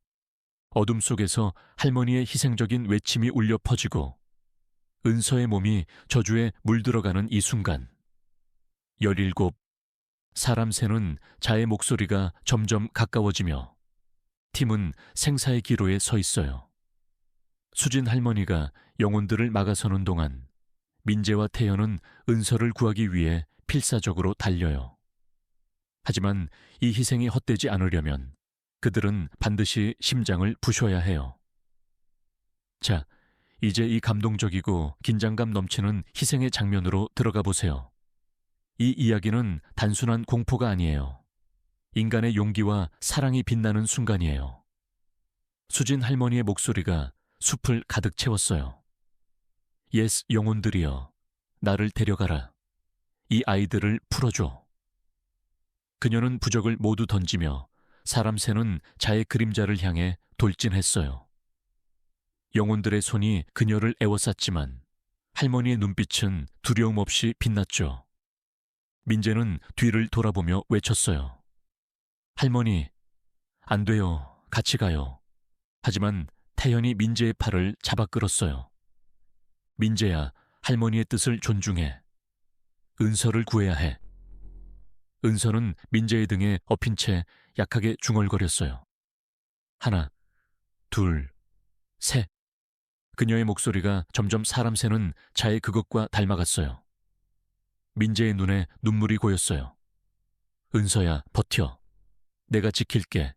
어둠 속에서 할머니의 희생적인 외침이 울려 퍼지고 은서의 몸이 저주에 물들어가는 이 순간 17, 사람 새는 자의 목소리가 점점 가까워지며 팀은 생사의 기로에 서 있어요. 수진 할머니가 영혼들을 막아서는 동안 민재와 태연은 은서를 구하기 위해 필사적으로 달려요. 하지만 이 희생이 헛되지 않으려면 그들은 반드시 심장을 부셔야 해요. 자, 이제 이 감동적이고 긴장감 넘치는 희생의 장면으로 들어가 보세요. 이 이야기는 단순한 공포가 아니에요. 인간의 용기와 사랑이 빛나는 순간이에요. 수진 할머니의 목소리가 숲을 가득 채웠어요. 예스 영혼들이여, 나를 데려가라. 이 아이들을 풀어줘. 그녀는 부적을 모두 던지며 사람 새는 자의 그림자를 향해 돌진했어요. 영혼들의 손이 그녀를 에워쌌지만 할머니의 눈빛은 두려움 없이 빛났죠. 민재는 뒤를 돌아보며 외쳤어요. 할머니, 안 돼요. 같이 가요. 하지만 태연이 민재의 팔을 잡아 끌었어요. 민재야, 할머니의 뜻을 존중해. 은서를 구해야 해. 은서는 민재의 등에 엎인 채 약하게 중얼거렸어요. 하나, 둘, 셋. 그녀의 목소리가 점점 사람 새는 자의 그것과 닮아갔어요. 민재의 눈에 눈물이 고였어요. 은서야, 버텨. 내가 지킬게.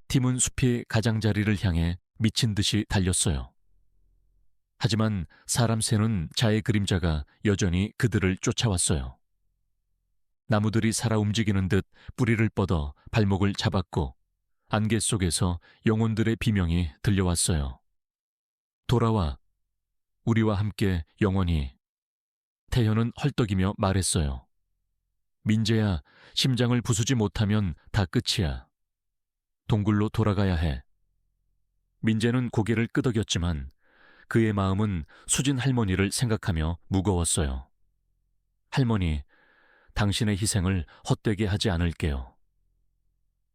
팀은 숲의 가장자리를 향해 미친 듯이 달렸어요. 하지만 사람 새는 자의 그림자가 여전히 그들을 쫓아왔어요. 나무들이 살아 움직이는 듯 뿌리를 뻗어 발목을 잡았고 안개 속에서 영혼들의 비명이 들려왔어요. 돌아와. 우리와 함께 영원히. 태현은 헐떡이며 말했어요. 민재야, 심장을 부수지 못하면 다 끝이야. 동굴로 돌아가야 해. 민재는 고개를 끄덕였지만 그의 마음은 수진 할머니를 생각하며 무거웠어요. 할머니, 당신의 희생을 헛되게 하지 않을게요.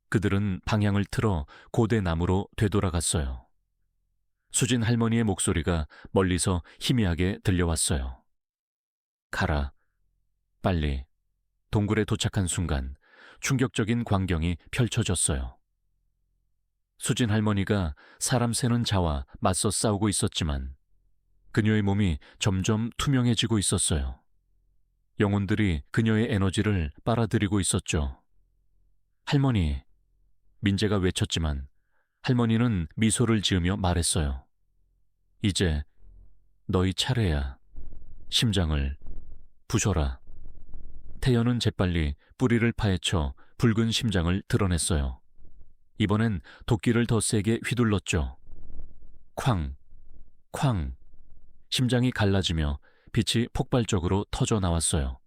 그들은 방향을 틀어 고대 나무로 되돌아갔어요. 수진 할머니의 목소리가 멀리서 희미하게 들려왔어요. 가라. 빨리. 동굴에 도착한 순간 충격적인 광경이 펼쳐졌어요. 수진 할머니가 사람 새는 자와 맞서 싸우고 있었지만 그녀의 몸이 점점 투명해지고 있었어요. 영혼들이 그녀의 에너지를 빨아들이고 있었죠. 할머니, 민재가 외쳤지만 할머니는 미소를 지으며 말했어요. 이제 너희 차례야. 심장을 부셔라. 태연은 재빨리 뿌리를 파헤쳐 붉은 심장을 드러냈어요. 이번엔 도끼를 더 세게 휘둘렀죠. 쾅, 쾅. 심장이 갈라지며 빛이 폭발적으로 터져 나왔어요.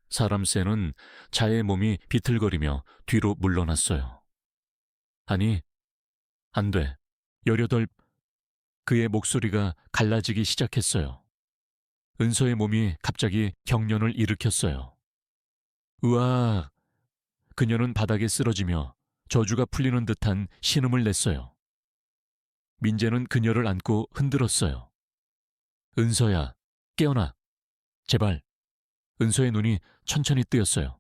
사람 새는 자의 몸이 비틀거리며 뒤로 물러났어요. 아니, 안 돼. 18. 그의 목소리가 갈라지기 시작했어요. 은서의 몸이 갑자기 경련을 일으켰어요. 으악! 그녀는 바닥에 쓰러지며 저주가 풀리는 듯한 신음을 냈어요. 민재는 그녀를 안고 흔들었어요. 은서야, 깨어나. 제발. 은서의 눈이 천천히 뜨였어요.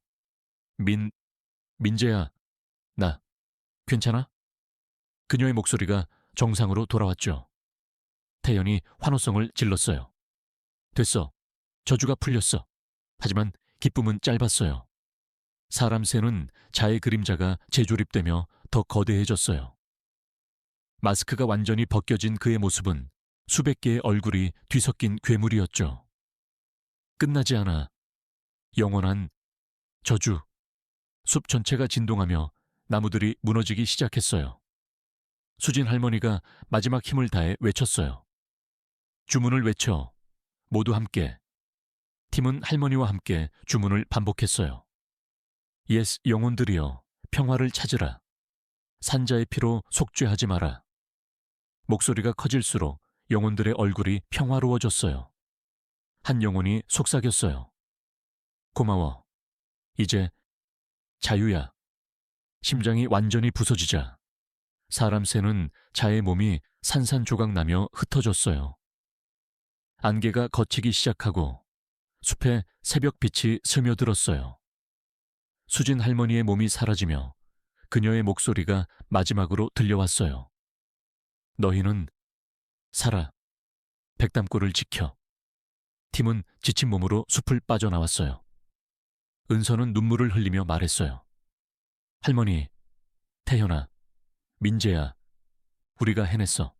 민재야, 나 괜찮아? 그녀의 목소리가 정상으로 돌아왔죠. 태연이 환호성을 질렀어요. 됐어. 저주가 풀렸어. 하지만 기쁨은 짧았어요. 사람 새는 자의 그림자가 재조립되며 더 거대해졌어요. 마스크가 완전히 벗겨진 그의 모습은 수백 개의 얼굴이 뒤섞인 괴물이었죠. 끝나지 않아. 영원한 저주. 숲 전체가 진동하며 나무들이 무너지기 시작했어요. 수진 할머니가 마지막 힘을 다해 외쳤어요. 주문을 외쳐. 모두 함께. 팀은 할머니와 함께 주문을 반복했어요. 예스 영혼들이여, 평화를 찾으라. 산자의 피로 속죄하지 마라. 목소리가 커질수록 영혼들의 얼굴이 평화로워졌어요. 한 영혼이 속삭였어요. 고마워. 이제 자유야. 심장이 완전히 부서지자 사람 새는 자의 몸이 산산조각 나며 흩어졌어요. 안개가 걷히기 시작하고 숲에 새벽빛이 스며들었어요. 수진 할머니의 몸이 사라지며 그녀의 목소리가 마지막으로 들려왔어요. 너희는 살아. 백담골을 지켜. 팀은 지친 몸으로 숲을 빠져나왔어요. 은서는 눈물을 흘리며 말했어요. 할머니, 태현아, 민재야, 우리가 해냈어.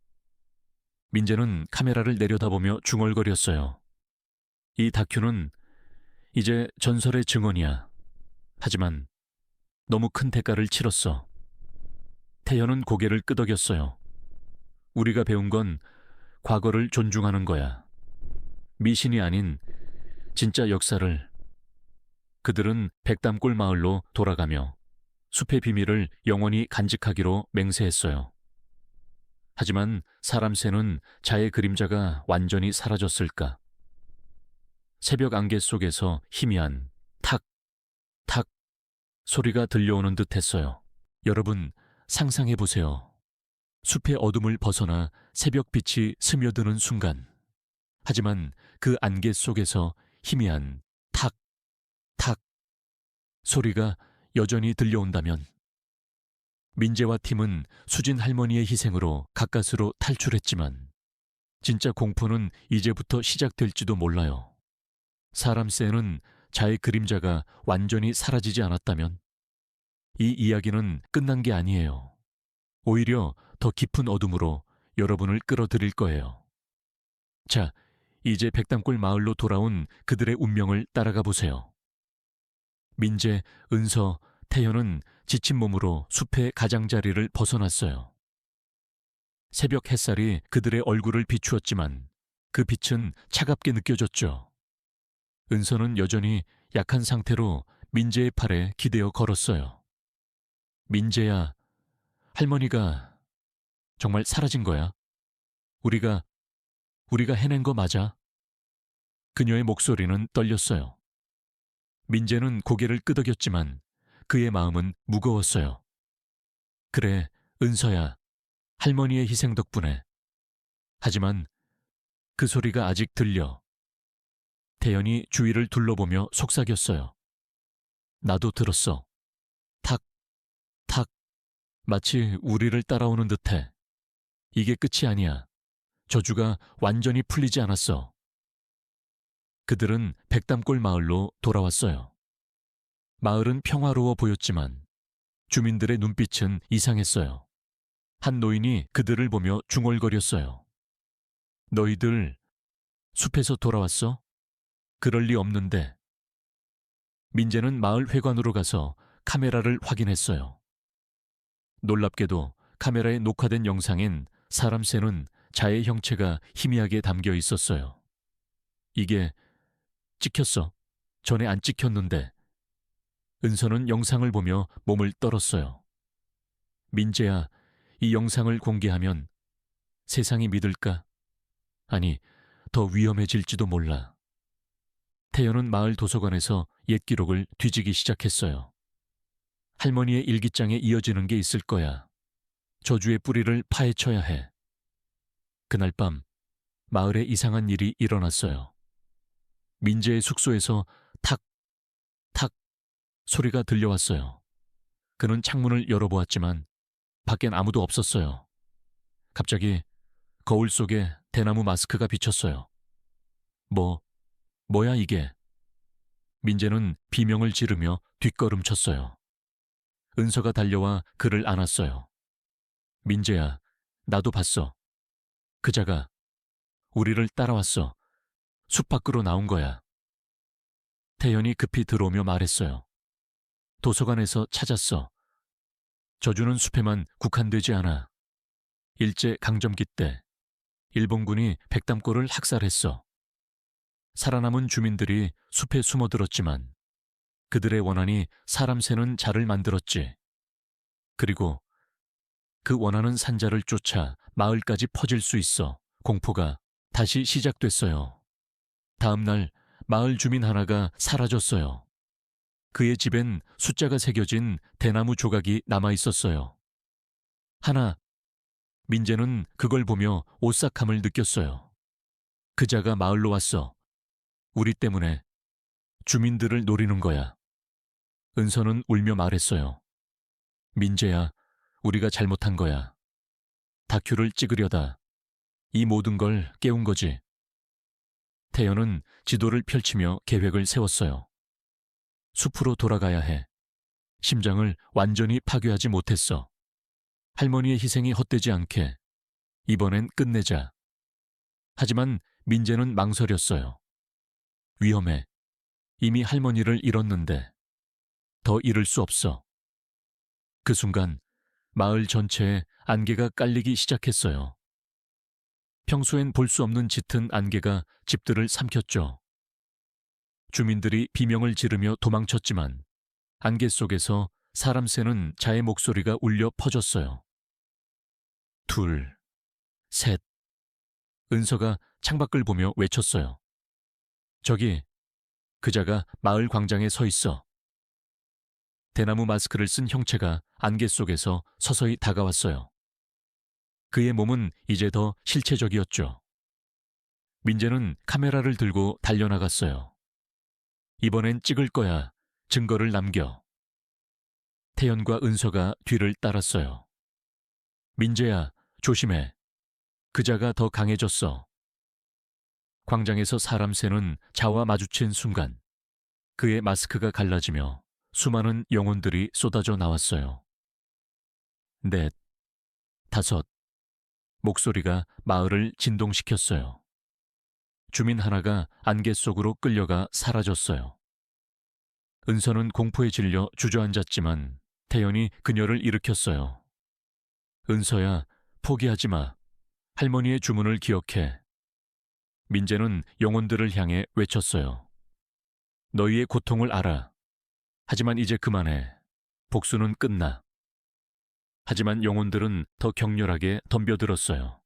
민재는 카메라를 내려다보며 중얼거렸어요. 이 다큐는 이제 전설의 증언이야. 하지만 너무 큰 대가를 치렀어. 태현은 고개를 끄덕였어요. 우리가 배운 건 과거를 존중하는 거야. 미신이 아닌 진짜 역사를. 그들은 백담골 마을로 돌아가며 숲의 비밀을 영원히 간직하기로 맹세했어요. 하지만 사람 새는 자의 그림자가 완전히 사라졌을까? 새벽 안개 속에서 희미한 탁, 탁 소리가 들려오는 듯 했어요. 여러분, 상상해 보세요. 숲의 어둠을 벗어나 새벽빛이 스며드는 순간. 하지만 그 안개 속에서 희미한 탁, 탁 소리가 여전히 들려온다면 민재와 팀은 수진 할머니의 희생으로 가까스로 탈출했지만 진짜 공포는 이제부터 시작될지도 몰라요. 사람 새는 자의 그림자가 완전히 사라지지 않았다면 이 이야기는 끝난 게 아니에요. 오히려 더 깊은 어둠으로 여러분을 끌어들일 거예요. 자, 이제 백담골 마을로 돌아온 그들의 운명을 따라가 보세요. 민재, 은서, 태현은 지친 몸으로 숲의 가장자리를 벗어났어요. 새벽 햇살이 그들의 얼굴을 비추었지만 그 빛은 차갑게 느껴졌죠. 은서는 여전히 약한 상태로 민재의 팔에 기대어 걸었어요. 민재야, 할머니가 정말 사라진 거야? 우리가 해낸 거 맞아? 그녀의 목소리는 떨렸어요. 민재는 고개를 끄덕였지만 그의 마음은 무거웠어요. 그래, 은서야, 할머니의 희생 덕분에. 하지만 그 소리가 아직 들려. 태연이 주위를 둘러보며 속삭였어요. 나도 들었어. 탁, 탁, 마치 우리를 따라오는 듯해. 이게 끝이 아니야. 저주가 완전히 풀리지 않았어. 그들은 백담골 마을로 돌아왔어요. 마을은 평화로워 보였지만 주민들의 눈빛은 이상했어요. 한 노인이 그들을 보며 중얼거렸어요. 너희들 숲에서 돌아왔어? 그럴 리 없는데. 민재는 마을 회관으로 가서 카메라를 확인했어요. 놀랍게도 카메라에 녹화된 영상엔 사람 새는 자의 형체가 희미하게 담겨 있었어요. 이게 찍혔어. 전에 안 찍혔는데. 은서는 영상을 보며 몸을 떨었어요. 민재야, 이 영상을 공개하면 세상이 믿을까? 아니, 더 위험해질지도 몰라. 태연은 마을 도서관에서 옛 기록을 뒤지기 시작했어요. 할머니의 일기장에 이어지는 게 있을 거야. 저주의 뿌리를 파헤쳐야 해. 그날 밤 마을에 이상한 일이 일어났어요. 민재의 숙소에서 탁, 탁 소리가 들려왔어요. 그는 창문을 열어보았지만 밖엔 아무도 없었어요. 갑자기 거울 속에 대나무 마스크가 비쳤어요. 뭐야 이게? 민재는 비명을 지르며 뒷걸음쳤어요. 은서가 달려와 그를 안았어요. 민재야, 나도 봤어. 그자가 우리를 따라왔어. 숲 밖으로 나온 거야. 태연이 급히 들어오며 말했어요. 도서관에서 찾았어. 저주는 숲에만 국한되지 않아. 일제 강점기 때 일본군이 백담골을 학살했어. 살아남은 주민들이 숲에 숨어들었지만 그들의 원한이 사람 새는 자를 만들었지. 그리고 그 원하는 산자를 쫓아 마을까지 퍼질 수 있어 공포가 다시 시작됐어요. 다음 날 마을 주민 하나가 사라졌어요. 그의 집엔 숫자가 새겨진 대나무 조각이 남아 있었어요. 하나, 민재는 그걸 보며 오싹함을 느꼈어요. 그자가 마을로 왔어. 우리 때문에 주민들을 노리는 거야. 은서는 울며 말했어요. 민재야, 우리가 잘못한 거야. 다큐를 찍으려다 이 모든 걸 깨운 거지. 태연은 지도를 펼치며 계획을 세웠어요. 숲으로 돌아가야 해. 심장을 완전히 파괴하지 못했어. 할머니의 희생이 헛되지 않게 이번엔 끝내자. 하지만 민재는 망설였어요. 위험해. 이미 할머니를 잃었는데 더 잃을 수 없어. 그 순간 마을 전체에 안개가 깔리기 시작했어요. 평소엔 볼 수 없는 짙은 안개가 집들을 삼켰죠. 주민들이 비명을 지르며 도망쳤지만 안개 속에서 사람 새는 자의 목소리가 울려 퍼졌어요. 둘, 셋. 은서가 창밖을 보며 외쳤어요. 저기, 그자가 마을 광장에 서 있어. 대나무 마스크를 쓴 형체가 안개 속에서 서서히 다가왔어요. 그의 몸은 이제 더 실체적이었죠. 민재는 카메라를 들고 달려나갔어요. 이번엔 찍을 거야. 증거를 남겨. 태연과 은서가 뒤를 따랐어요. 민재야, 조심해. 그자가 더 강해졌어. 광장에서 사람 새는 자와 마주친 순간 그의 마스크가 갈라지며 수많은 영혼들이 쏟아져 나왔어요. 넷, 다섯. 목소리가 마을을 진동시켰어요. 주민 하나가 안개 속으로 끌려가 사라졌어요. 은서는 공포에 질려 주저앉았지만 태연이 그녀를 일으켰어요. 은서야, 포기하지 마. 할머니의 주문을 기억해. 민재는 영혼들을 향해 외쳤어요. 너희의 고통을 알아. 하지만 이제 그만해. 복수는 끝나. 하지만 영혼들은 더 격렬하게 덤벼들었어요.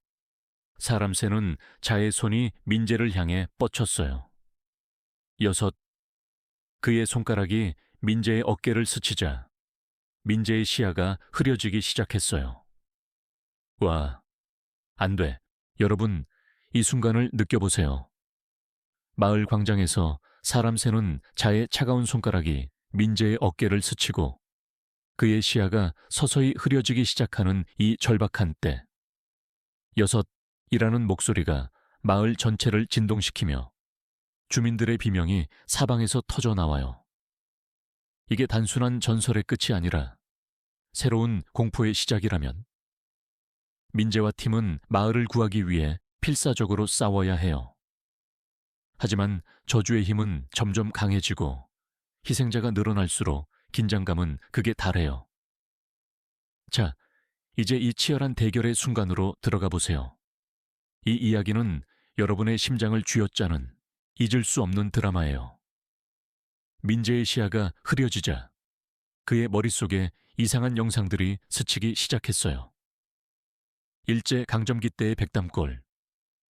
사람 새는 자의 손이 민재를 향해 뻗쳤어요. 여섯. 그의 손가락이 민재의 어깨를 스치자 민재의 시야가 흐려지기 시작했어요. 와, 안 돼. 여러분, 이 순간을 느껴보세요. 마을 광장에서 사람 새는 자의 차가운 손가락이 민재의 어깨를 스치고 그의 시야가 서서히 흐려지기 시작하는 이 절박한 때. 여섯이라는 목소리가 마을 전체를 진동시키며 주민들의 비명이 사방에서 터져 나와요. 이게 단순한 전설의 끝이 아니라 새로운 공포의 시작이라면 민재와 팀은 마을을 구하기 위해 필사적으로 싸워야 해요. 하지만 저주의 힘은 점점 강해지고 희생자가 늘어날수록 긴장감은 극에 달해요. 자, 이제 이 치열한 대결의 순간으로 들어가 보세요. 이 이야기는 여러분의 심장을 쥐어짜는 잊을 수 없는 드라마예요. 민재의 시야가 흐려지자 그의 머릿속에 이상한 영상들이 스치기 시작했어요. 일제 강점기 때의 백담골,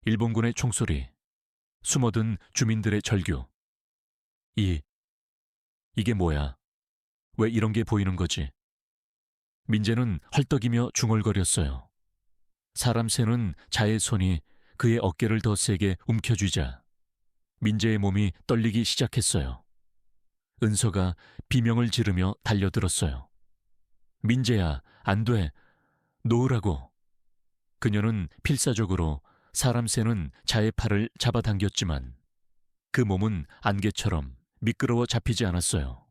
일본군의 총소리, 숨어든 주민들의 절규. 이게 뭐야? 왜 이런 게 보이는 거지? 민재는 헐떡이며 중얼거렸어요. 사람 새는 자의 손이 그의 어깨를 더 세게 움켜쥐자 민재의 몸이 떨리기 시작했어요. 은서가 비명을 지르며 달려들었어요. 민재야, 안 돼. 놓으라고. 그녀는 필사적으로 사람 새는 자의 팔을 잡아당겼지만 그 몸은 안개처럼 미끄러워 잡히지 않았어요.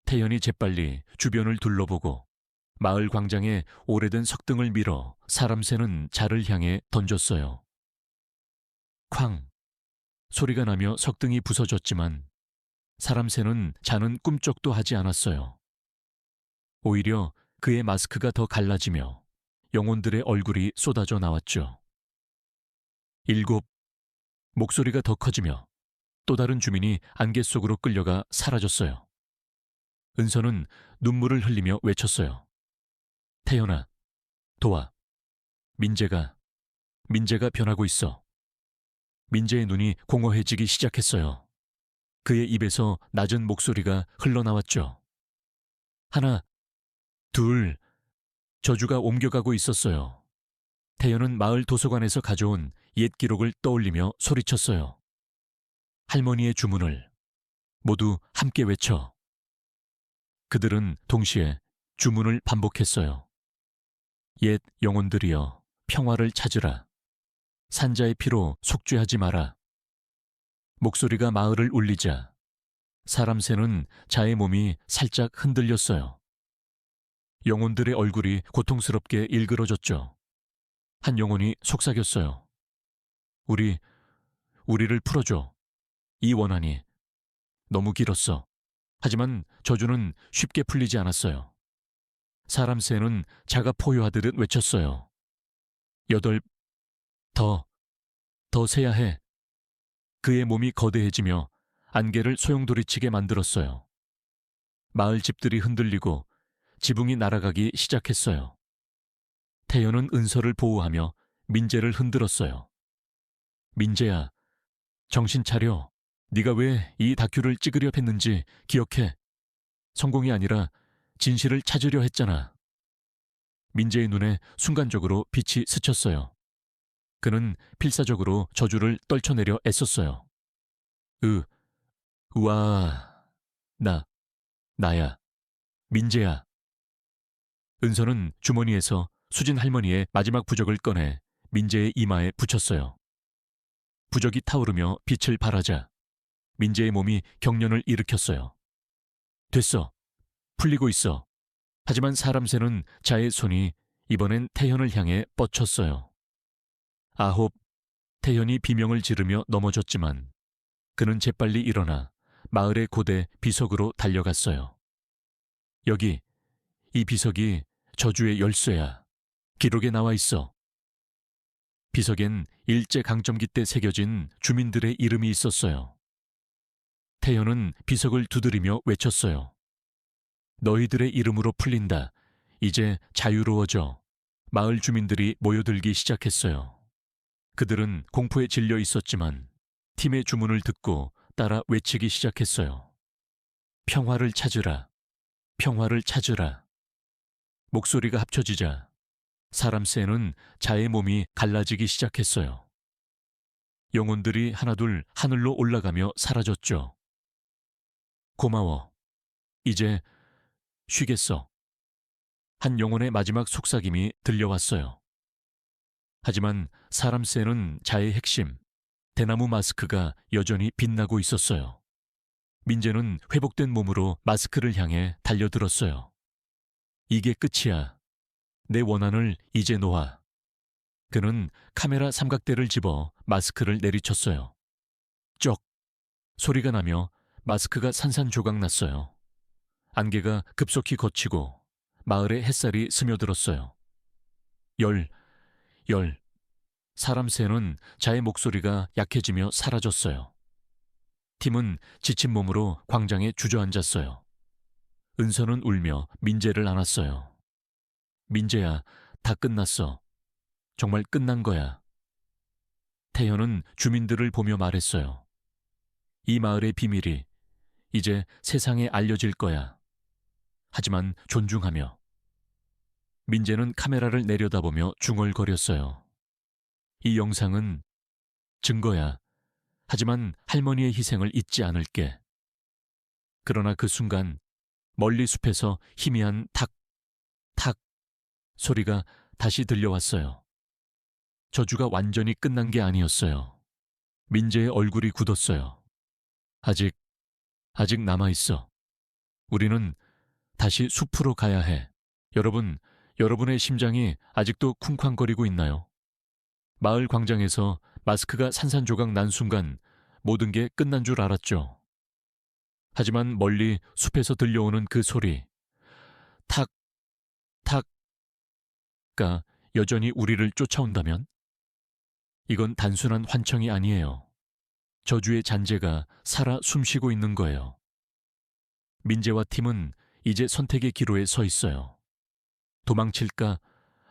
태연이 재빨리 주변을 둘러보고 마을 광장에 오래된 석등을 밀어 사람 새는 자를 향해 던졌어요. 쾅! 소리가 나며 석등이 부서졌지만 사람 새는 자는 꿈쩍도 하지 않았어요. 오히려 그의 마스크가 더 갈라지며 영혼들의 얼굴이 쏟아져 나왔죠. 7. 목소리가 더 커지며 또 다른 주민이 안개 속으로 끌려가 사라졌어요. 은서는 눈물을 흘리며 외쳤어요. 태연아, 도와. 민재가 변하고 있어. 민재의 눈이 공허해지기 시작했어요. 그의 입에서 낮은 목소리가 흘러나왔죠. 하나, 둘, 저주가 옮겨가고 있었어요. 태연은 마을 도서관에서 가져온 옛 기록을 떠올리며 소리쳤어요. 할머니의 주문을 모두 함께 외쳐. 그들은 동시에 주문을 반복했어요. 옛 영혼들이여, 평화를 찾으라. 산자의 피로 속죄하지 마라. 목소리가 마을을 울리자 사람 새는 자의 몸이 살짝 흔들렸어요. 영혼들의 얼굴이 고통스럽게 일그러졌죠. 한 영혼이 속삭였어요. 우리를 풀어줘. 이 원한이 너무 길었어. 하지만 저주는 쉽게 풀리지 않았어요. 사람 새는 자가 포효하듯 외쳤어요. 8, 더 세야 해. 그의 몸이 거대해지며 안개를 소용돌이치게 만들었어요. 마을 집들이 흔들리고 지붕이 날아가기 시작했어요. 태연은 은서를 보호하며 민재를 흔들었어요. 민재야, 정신 차려. 네가 왜 이 다큐를 찍으려 했는지 기억해. 성공이 아니라 진실을 찾으려 했잖아. 민재의 눈에 순간적으로 빛이 스쳤어요. 그는 필사적으로 저주를 떨쳐내려 애썼어요. 우와, 나야, 민재야. 은서는 주머니에서 수진 할머니의 마지막 부적을 꺼내 민재의 이마에 붙였어요. 부적이 타오르며 빛을 발하자 민재의 몸이 경련을 일으켰어요. 됐어. 풀리고 있어. 하지만 사람 새는 자의 손이 이번엔 태현을 향해 뻗쳤어요. 9, 태현이 비명을 지르며 넘어졌지만 그는 재빨리 일어나 마을의 고대 비석으로 달려갔어요. 여기, 이 비석이 저주의 열쇠야. 기록에 나와 있어. 비석엔 일제강점기 때 새겨진 주민들의 이름이 있었어요. 태현은 비석을 두드리며 외쳤어요. 너희들의 이름으로 풀린다. 이제 자유로워져. 마을 주민들이 모여들기 시작했어요. 그들은 공포에 질려 있었지만 팀의 주문을 듣고 따라 외치기 시작했어요. 평화를 찾으라. 평화를 찾으라. 목소리가 합쳐지자 사람 새는 자의 몸이 갈라지기 시작했어요. 영혼들이 하나둘 하늘로 올라가며 사라졌죠. 고마워. 이제 쉬겠어. 한 영혼의 마지막 속삭임이 들려왔어요. 하지만 사람 새는 자의 핵심, 대나무 마스크가 여전히 빛나고 있었어요. 민재는 회복된 몸으로 마스크를 향해 달려들었어요. 이게 끝이야. 내 원한을 이제 놓아. 그는 카메라 삼각대를 집어 마스크를 내리쳤어요. 쩍! 소리가 나며 마스크가 산산조각 났어요. 안개가 급속히 걷히고 마을에 햇살이 스며들었어요. 열. 사람 새는 자의 목소리가 약해지며 사라졌어요. 팀은 지친 몸으로 광장에 주저앉았어요. 은서는 울며 민재를 안았어요. 민재야, 다 끝났어. 정말 끝난 거야. 태현은 주민들을 보며 말했어요. 이 마을의 비밀이 이제 세상에 알려질 거야. 하지만 존중하며. 민재는 카메라를 내려다보며 중얼거렸어요. 이 영상은 증거야. 하지만 할머니의 희생을 잊지 않을게. 그러나 그 순간 멀리 숲에서 희미한 탁, 탁 소리가 다시 들려왔어요. 저주가 완전히 끝난 게 아니었어요. 민재의 얼굴이 굳었어요. 아직 남아있어. 우리는 다시 숲으로 가야 해. 여러분의 심장이 아직도 쿵쾅거리고 있나요? 마을 광장에서 마스크가 산산조각 난 순간 모든 게 끝난 줄 알았죠. 하지만 멀리 숲에서 들려오는 그 소리, 탁, 탁가 여전히 우리를 쫓아온다면? 이건 단순한 환청이 아니에요. 저주의 잔재가 살아 숨쉬고 있는 거예요. 민재와 팀은 이제 선택의 기로에 서 있어요. 도망칠까?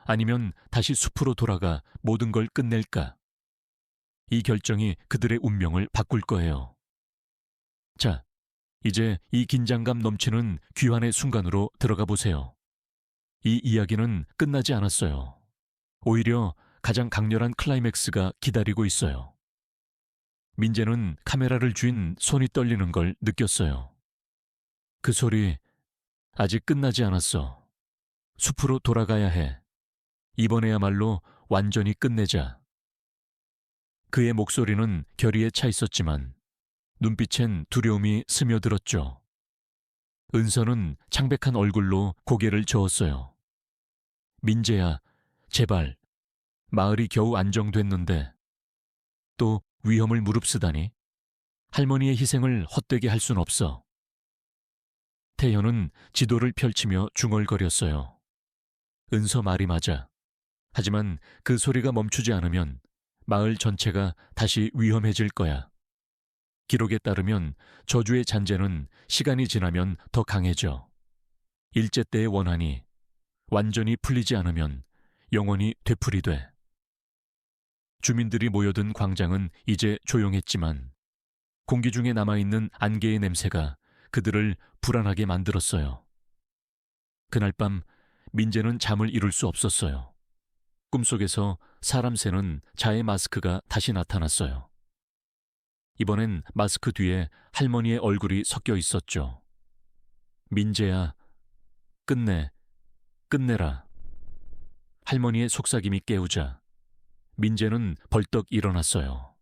아니면 다시 숲으로 돌아가 모든 걸 끝낼까? 이 결정이 그들의 운명을 바꿀 거예요. 자, 이제 이 긴장감 넘치는 귀환의 순간으로 들어가 보세요. 이 이야기는 끝나지 않았어요. 오히려 가장 강렬한 클라이맥스가 기다리고 있어요. 민재는 카메라를 쥔 손이 떨리는 걸 느꼈어요. 그 소리, 아직 끝나지 않았어. 숲으로 돌아가야 해. 이번에야말로 완전히 끝내자. 그의 목소리는 결의에 차 있었지만 눈빛엔 두려움이 스며들었죠. 은서는 창백한 얼굴로 고개를 저었어요. 민재야, 제발. 마을이 겨우 안정됐는데 또 위험을 무릅쓰다니. 할머니의 희생을 헛되게 할 순 없어. 태현은 지도를 펼치며 중얼거렸어요. 은서 말이 맞아. 하지만 그 소리가 멈추지 않으면 마을 전체가 다시 위험해질 거야. 기록에 따르면 저주의 잔재는 시간이 지나면 더 강해져. 일제 때의 원한이 완전히 풀리지 않으면 영원히 되풀이돼. 주민들이 모여든 광장은 이제 조용했지만 공기 중에 남아있는 안개의 냄새가 그들을 불안하게 만들었어요. 그날 밤 민재는 잠을 이룰 수 없었어요. 꿈속에서 사람 새는 자의 마스크가 다시 나타났어요. 이번엔 마스크 뒤에 할머니의 얼굴이 섞여 있었죠. 민재야, 끝내, 끝내라. 할머니의 속삭임이 깨우자 민재는 벌떡 일어났어요.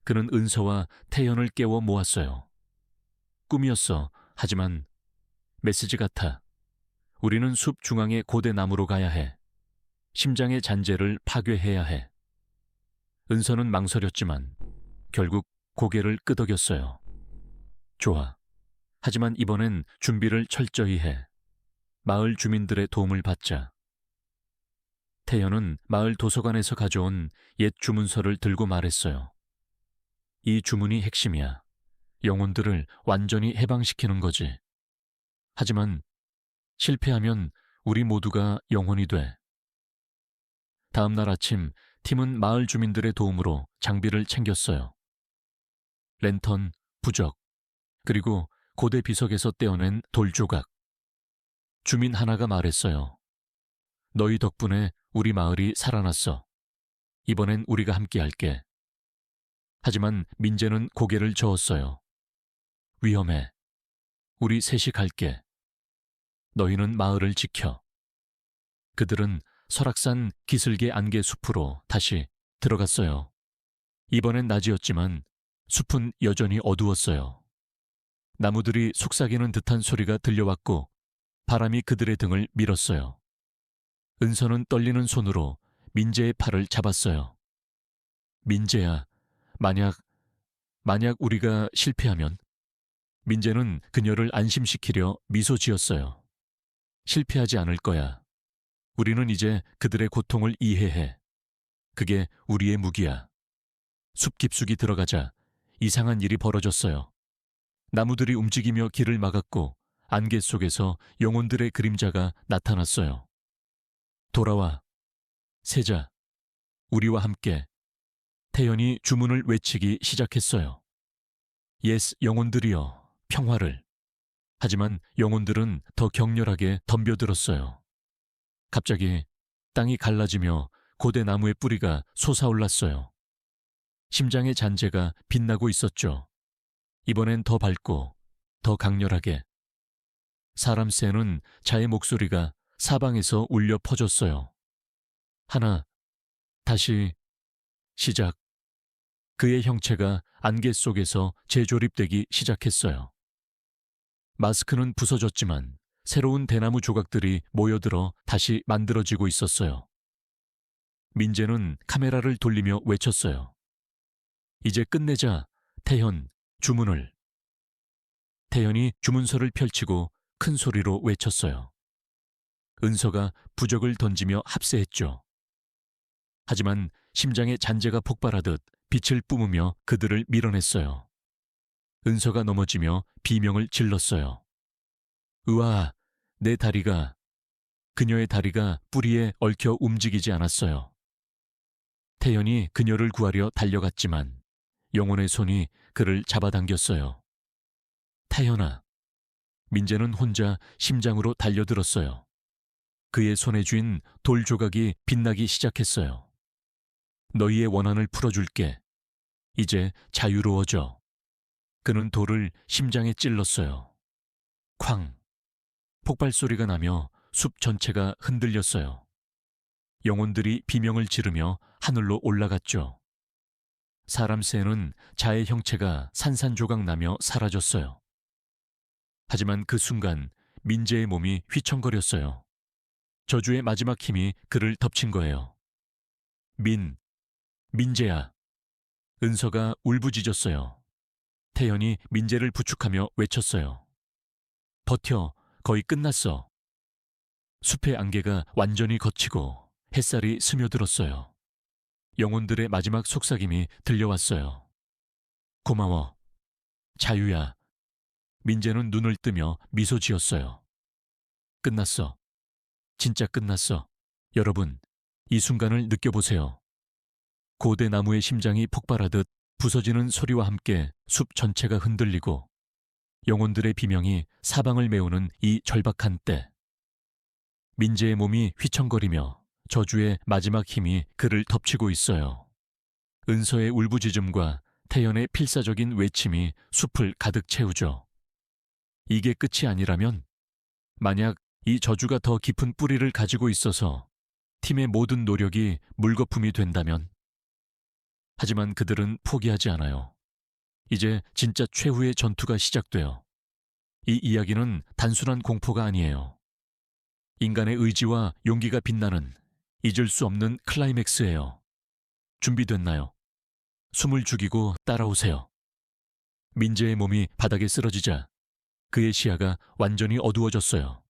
그는 은서와 태연을 깨워 모았어요. 꿈이었어. 하지만 메시지 같아. 우리는 숲 중앙의 고대 나무로 가야 해. 심장의 잔재를 파괴해야 해. 은서는 망설였지만 결국 고개를 끄덕였어요. 좋아. 하지만 이번엔 준비를 철저히 해. 마을 주민들의 도움을 받자. 태연은 마을 도서관에서 가져온 옛 주문서를 들고 말했어요. 이 주문이 핵심이야. 영혼들을 완전히 해방시키는 거지. 하지만 실패하면 우리 모두가 영혼이 돼. 다음 날 아침 팀은 마을 주민들의 도움으로 장비를 챙겼어요. 랜턴, 부적, 그리고 고대 비석에서 떼어낸 돌조각. 주민 하나가 말했어요. 너희 덕분에 우리 마을이 살아났어. 이번엔 우리가 함께 할게. 하지만 민재는 고개를 저었어요. 위험해. 우리 셋이 갈게. 너희는 마을을 지켜. 그들은 설악산 기슭의 안개 숲으로 다시 들어갔어요. 이번엔 낮이었지만 숲은 여전히 어두웠어요. 나무들이 속삭이는 듯한 소리가 들려왔고 바람이 그들의 등을 밀었어요. 은서는 떨리는 손으로 민재의 팔을 잡았어요. 민재야, 만약 우리가 실패하면? 민재는 그녀를 안심시키려 미소 지었어요. 실패하지 않을 거야. 우리는 이제 그들의 고통을 이해해. 그게 우리의 무기야. 숲 깊숙이 들어가자 이상한 일이 벌어졌어요. 나무들이 움직이며 길을 막았고 안개 속에서 영혼들의 그림자가 나타났어요. 돌아와. 세자. 우리와 함께. 태연이 주문을 외치기 시작했어요. 예스, 영혼들이여, 평화를. 하지만 영혼들은 더 격렬하게 덤벼들었어요. 갑자기 땅이 갈라지며 고대 나무의 뿌리가 솟아올랐어요. 심장의 잔재가 빛나고 있었죠. 이번엔 더 밝고 더 강렬하게. 사람 새는 자의 목소리가 사방에서 울려 퍼졌어요. 하나, 다시, 시작. 그의 형체가 안개 속에서 재조립되기 시작했어요. 마스크는 부서졌지만 새로운 대나무 조각들이 모여들어 다시 만들어지고 있었어요. 민재는 카메라를 돌리며 외쳤어요. 이제 끝내자, 태현, 주문을. 태현이 주문서를 펼치고 큰 소리로 외쳤어요. 은서가 부적을 던지며 합세했죠. 하지만 심장의 잔재가 폭발하듯 빛을 뿜으며 그들을 밀어냈어요. 은서가 넘어지며 비명을 질렀어요. 으아, 내 다리가. 그녀의 다리가 뿌리에 얽혀 움직이지 않았어요. 태연이 그녀를 구하려 달려갔지만 영혼의 손이 그를 잡아당겼어요. 태연아. 민재는 혼자 심장으로 달려들었어요. 그의 손에 쥔 돌 조각이 빛나기 시작했어요. 너희의 원한을 풀어줄게. 이제 자유로워져. 그는 돌을 심장에 찔렀어요. 쾅! 폭발 소리가 나며 숲 전체가 흔들렸어요. 영혼들이 비명을 지르며 하늘로 올라갔죠. 사람 새는 자의 형체가 산산조각 나며 사라졌어요. 하지만 그 순간 민재의 몸이 휘청거렸어요. 저주의 마지막 힘이 그를 덮친 거예요. 민재야. 은서가 울부짖었어요. 태연이 민재를 부축하며 외쳤어요. 버텨, 거의 끝났어. 숲의 안개가 완전히 걷히고 햇살이 스며들었어요. 영혼들의 마지막 속삭임이 들려왔어요. 고마워. 자유야. 민재는 눈을 뜨며 미소 지었어요. 끝났어. 진짜 끝났어. 여러분, 이 순간을 느껴보세요. 고대 나무의 심장이 폭발하듯 부서지는 소리와 함께 숲 전체가 흔들리고 영혼들의 비명이 사방을 메우는 이 절박한 때. 민재의 몸이 휘청거리며 저주의 마지막 힘이 그를 덮치고 있어요. 은서의 울부짖음과 태연의 필사적인 외침이 숲을 가득 채우죠. 이게 끝이 아니라면, 만약 이 저주가 더 깊은 뿌리를 가지고 있어서 팀의 모든 노력이 물거품이 된다면. 하지만 그들은 포기하지 않아요. 이제 진짜 최후의 전투가 시작돼요. 이 이야기는 단순한 공포가 아니에요. 인간의 의지와 용기가 빛나는 잊을 수 없는 클라이맥스예요. 준비됐나요? 숨을 죽이고 따라오세요. 민재의 몸이 바닥에 쓰러지자 그의 시야가 완전히 어두워졌어요.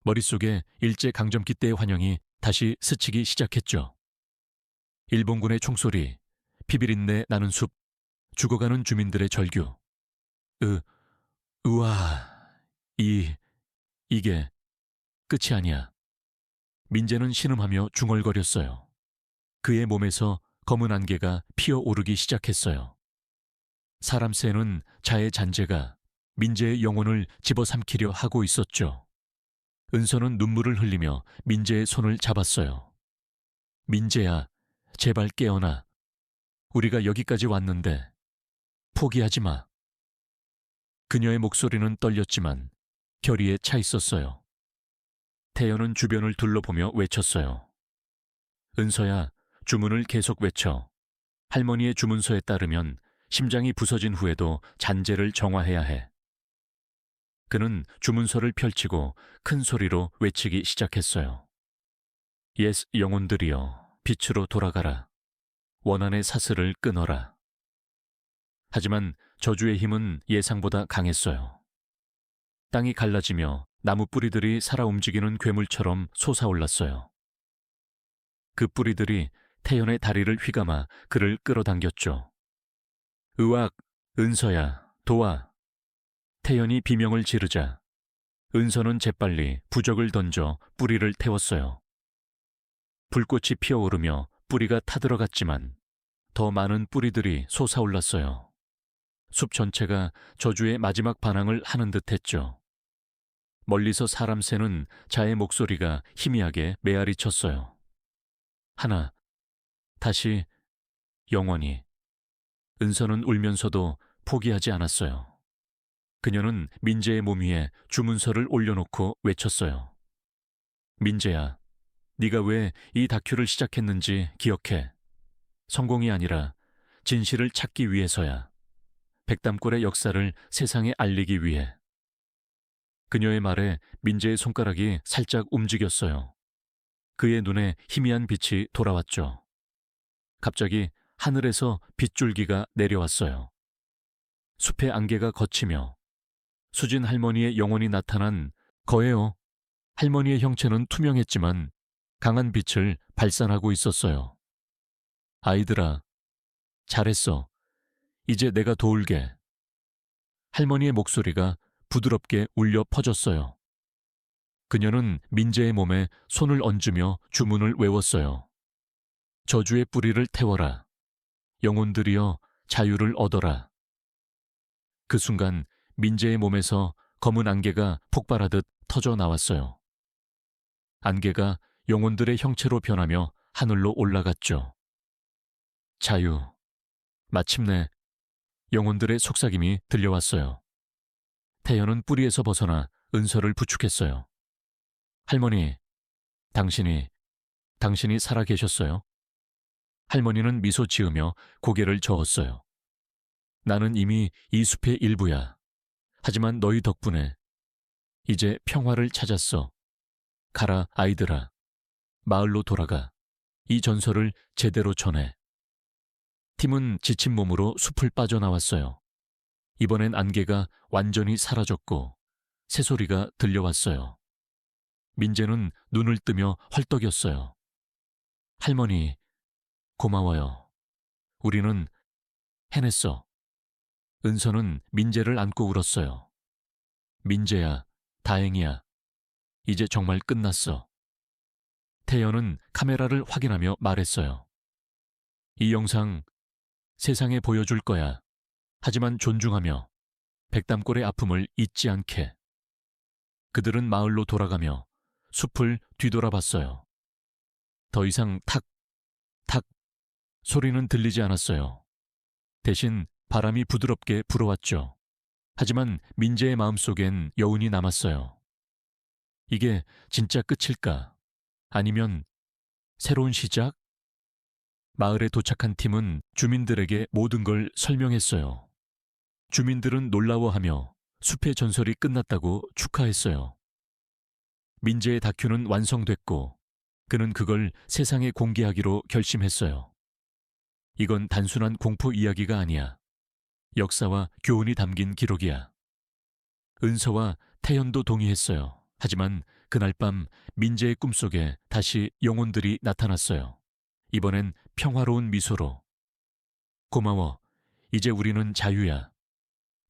머릿속에 일제강점기 때의 환영이 다시 스치기 시작했죠. 일본군의 총소리, 피비린내 나는 숲, 죽어가는 주민들의 절규. 으아, 이게 끝이 아니야. 민재는 신음하며 중얼거렸어요. 그의 몸에서 검은 안개가 피어오르기 시작했어요. 사람 새는 자의 잔재가 민재의 영혼을 집어삼키려 하고 있었죠. 은서는 눈물을 흘리며 민재의 손을 잡았어요. 민재야, 제발 깨어나. 우리가 여기까지 왔는데 포기하지 마. 그녀의 목소리는 떨렸지만 결의에 차 있었어요. 태연은 주변을 둘러보며 외쳤어요. 은서야, 주문을 계속 외쳐. 할머니의 주문서에 따르면 심장이 부서진 후에도 잔재를 정화해야 해. 그는 주문서를 펼치고 큰 소리로 외치기 시작했어요. 옛 영혼들이여, 빛으로 돌아가라. 원한의 사슬을 끊어라. 하지만 저주의 힘은 예상보다 강했어요. 땅이 갈라지며 나무 뿌리들이 살아 움직이는 괴물처럼 솟아올랐어요. 그 뿌리들이 태연의 다리를 휘감아 그를 끌어당겼죠. 으악, 은서야, 도와. 태연이 비명을 지르자 은서는 재빨리 부적을 던져 뿌리를 태웠어요. 불꽃이 피어오르며 뿌리가 타들어갔지만 더 많은 뿌리들이 솟아올랐어요. 숲 전체가 저주의 마지막 반항을 하는 듯했죠. 멀리서 사람 새는 자의 목소리가 희미하게 메아리 쳤어요. 하나, 다시, 영원히. 은서는 울면서도 포기하지 않았어요. 그녀는 민재의 몸 위에 주문서를 올려놓고 외쳤어요. 민재야, 네가 왜 이 다큐를 시작했는지 기억해. 성공이 아니라 진실을 찾기 위해서야. 백담골의 역사를 세상에 알리기 위해. 그녀의 말에 민재의 손가락이 살짝 움직였어요. 그의 눈에 희미한 빛이 돌아왔죠. 갑자기 하늘에서 빗줄기가 내려왔어요. 숲의 안개가 걷히며 수진 할머니의 영혼이 나타난 거예요. 할머니의 형체는 투명했지만 강한 빛을 발산하고 있었어요. 아이들아, 잘했어. 이제 내가 도울게. 할머니의 목소리가 부드럽게 울려 퍼졌어요. 그녀는 민재의 몸에 손을 얹으며 주문을 외웠어요. 저주의 뿌리를 태워라. 영혼들이여 자유를 얻어라. 그 순간 민재의 몸에서 검은 안개가 폭발하듯 터져 나왔어요. 안개가 영혼들의 형체로 변하며 하늘로 올라갔죠. 자유. 마침내 영혼들의 속삭임이 들려왔어요. 태연은 뿌리에서 벗어나 은서를 부축했어요. 할머니, 당신이 살아 계셨어요? 할머니는 미소 지으며 고개를 저었어요. 나는 이미 이 숲의 일부야. 하지만 너희 덕분에 이제 평화를 찾았어. 가라, 아이들아. 마을로 돌아가. 이 전설을 제대로 전해. 팀은 지친 몸으로 숲을 빠져나왔어요. 이번엔 안개가 완전히 사라졌고 새소리가 들려왔어요. 민재는 눈을 뜨며 헐떡였어요. 할머니, 고마워요. 우리는 해냈어. 은서는 민재를 안고 울었어요. 민재야, 다행이야. 이제 정말 끝났어. 태연은 카메라를 확인하며 말했어요. 이 영상 세상에 보여줄 거야. 하지만 존중하며 백담골의 아픔을 잊지 않게. 그들은 마을로 돌아가며 숲을 뒤돌아봤어요. 더 이상 탁, 탁 소리는 들리지 않았어요. 대신 바람이 부드럽게 불어왔죠. 하지만 민재의 마음속엔 여운이 남았어요. 이게 진짜 끝일까? 아니면 새로운 시작? 마을에 도착한 팀은 주민들에게 모든 걸 설명했어요. 주민들은 놀라워하며 숲의 전설이 끝났다고 축하했어요. 민재의 다큐는 완성됐고 그는 그걸 세상에 공개하기로 결심했어요. 이건 단순한 공포 이야기가 아니야. 역사와 교훈이 담긴 기록이야. 은서와 태연도 동의했어요. 하지만 그날 밤 민재의 꿈속에 다시 영혼들이 나타났어요. 이번엔 평화로운 미소로. 고마워. 이제 우리는 자유야.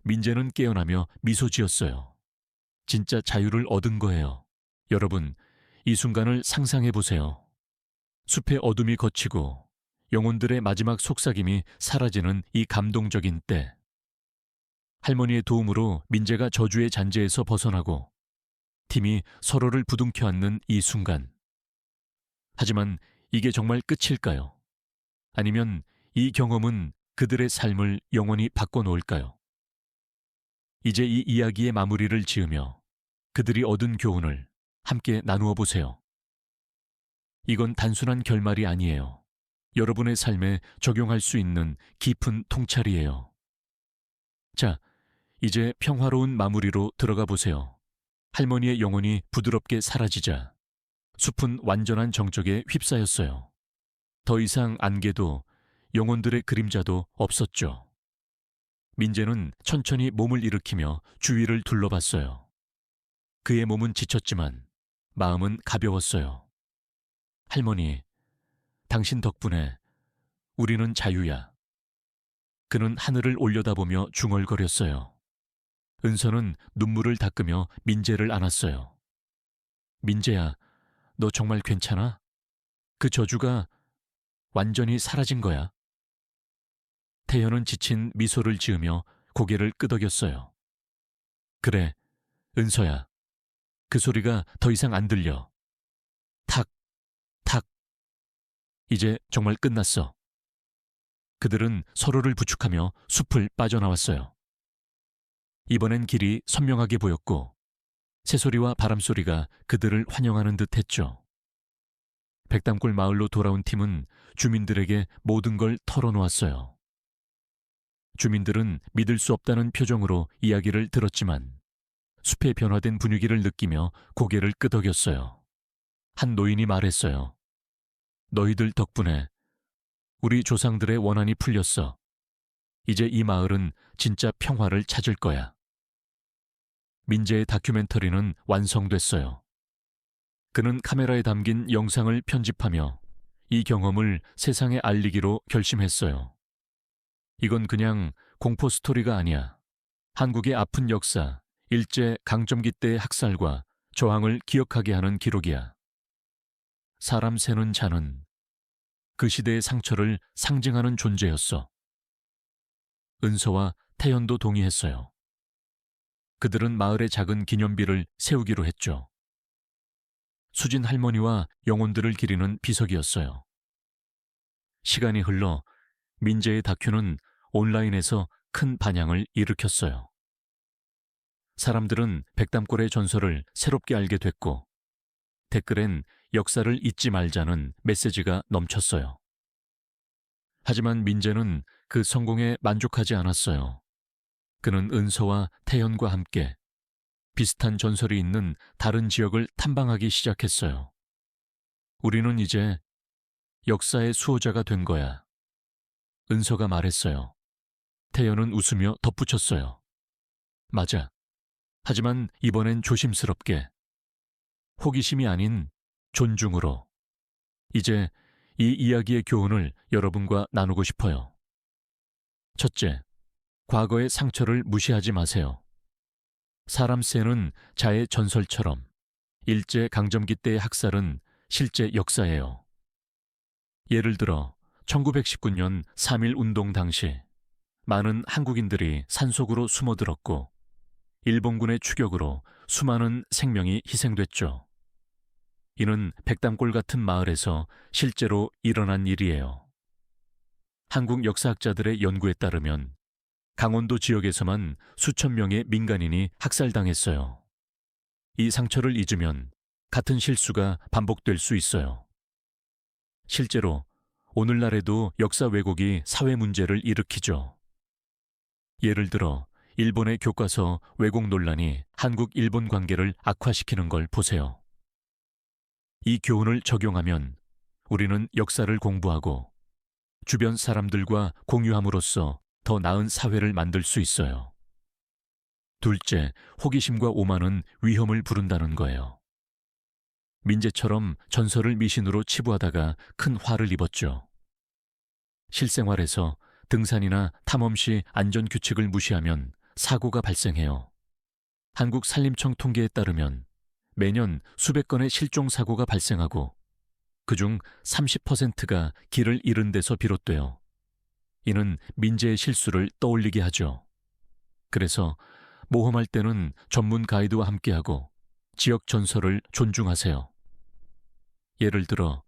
민재는 깨어나며 미소 지었어요. 진짜 자유를 얻은 거예요. 여러분, 이 순간을 상상해 보세요. 숲의 어둠이 걷히고 영혼들의 마지막 속삭임이 사라지는 이 감동적인 때. 할머니의 도움으로 민재가 저주의 잔재에서 벗어나고 팀이 서로를 부둥켜 안는 이 순간. 하지만 이게 정말 끝일까요? 아니면 이 경험은 그들의 삶을 영원히 바꿔놓을까요? 이제 이 이야기의 마무리를 지으며 그들이 얻은 교훈을 함께 나누어 보세요. 이건 단순한 결말이 아니에요. 여러분의 삶에 적용할 수 있는 깊은 통찰이에요. 자, 이제 평화로운 마무리로 들어가 보세요. 할머니의 영혼이 부드럽게 사라지자 숲은 완전한 정적에 휩싸였어요. 더 이상 안개도 영혼들의 그림자도 없었죠. 민재는 천천히 몸을 일으키며 주위를 둘러봤어요. 그의 몸은 지쳤지만 마음은 가벼웠어요. 할머니, 당신 덕분에 우리는 자유야. 그는 하늘을 올려다보며 중얼거렸어요. 은서는 눈물을 닦으며 민재를 안았어요. 민재야, 너 정말 괜찮아? 그 저주가 완전히 사라진 거야. 태연은 지친 미소를 지으며 고개를 끄덕였어요. 그래, 은서야. 그 소리가 더 이상 안 들려. 탁, 탁. 이제 정말 끝났어. 그들은 서로를 부축하며 숲을 빠져나왔어요. 이번엔 길이 선명하게 보였고 새소리와 바람소리가 그들을 환영하는 듯 했죠. 백담골 마을로 돌아온 팀은 주민들에게 모든 걸 털어놓았어요. 주민들은 믿을 수 없다는 표정으로 이야기를 들었지만 숲의 변화된 분위기를 느끼며 고개를 끄덕였어요. 한 노인이 말했어요. 너희들 덕분에 우리 조상들의 원한이 풀렸어. 이제 이 마을은 진짜 평화를 찾을 거야. 민재의 다큐멘터리는 완성됐어요. 그는 카메라에 담긴 영상을 편집하며 이 경험을 세상에 알리기로 결심했어요. 이건 그냥 공포 스토리가 아니야. 한국의 아픈 역사, 일제 강점기 때의 학살과 저항을 기억하게 하는 기록이야. 사람 세는 자는 그 시대의 상처를 상징하는 존재였어. 은서와 태연도 동의했어요. 그들은 마을의 작은 기념비를 세우기로 했죠. 수진 할머니와 영혼들을 기리는 비석이었어요. 시간이 흘러 민재의 다큐는 온라인에서 큰 반향을 일으켰어요. 사람들은 백담골의 전설을 새롭게 알게 됐고 댓글엔 역사를 잊지 말자는 메시지가 넘쳤어요. 하지만 민재는 그 성공에 만족하지 않았어요. 그는 은서와 태연과 함께 비슷한 전설이 있는 다른 지역을 탐방하기 시작했어요. 우리는 이제 역사의 수호자가 된 거야. 은서가 말했어요. 태연은 웃으며 덧붙였어요. 맞아. 하지만 이번엔 조심스럽게. 호기심이 아닌 존중으로. 이제 이 이야기의 교훈을 여러분과 나누고 싶어요. 첫째, 과거의 상처를 무시하지 마세요. 사람 세는 자의 전설처럼 일제 강점기 때의 학살은 실제 역사예요. 예를 들어 1919년 3.1 운동 당시 많은 한국인들이 산속으로 숨어들었고 일본군의 추격으로 수많은 생명이 희생됐죠. 이는 백담골 같은 마을에서 실제로 일어난 일이에요. 한국 역사학자들의 연구에 따르면 강원도 지역에서만 수천 명의 민간인이 학살당했어요. 이 상처를 잊으면 같은 실수가 반복될 수 있어요. 실제로 오늘날에도 역사 왜곡이 사회 문제를 일으키죠. 예를 들어 일본의 교과서 왜곡 논란이 한국-일본 관계를 악화시키는 걸 보세요. 이 교훈을 적용하면 우리는 역사를 공부하고 주변 사람들과 공유함으로써 더 나은 사회를 만들 수 있어요. 둘째, 호기심과 오만은 위험을 부른다는 거예요. 민재처럼 전설을 미신으로 치부하다가 큰 화를 입었죠. 실생활에서 등산이나 탐험 시 안전규칙을 무시하면 사고가 발생해요. 한국산림청 통계에 따르면 매년 수백 건의 실종사고가 발생하고 그중 30%가 길을 잃은 데서 비롯돼요. 이는 민재의 실수를 떠올리게 하죠. 그래서 모험할 때는 전문 가이드와 함께하고 지역 전설을 존중하세요. 예를 들어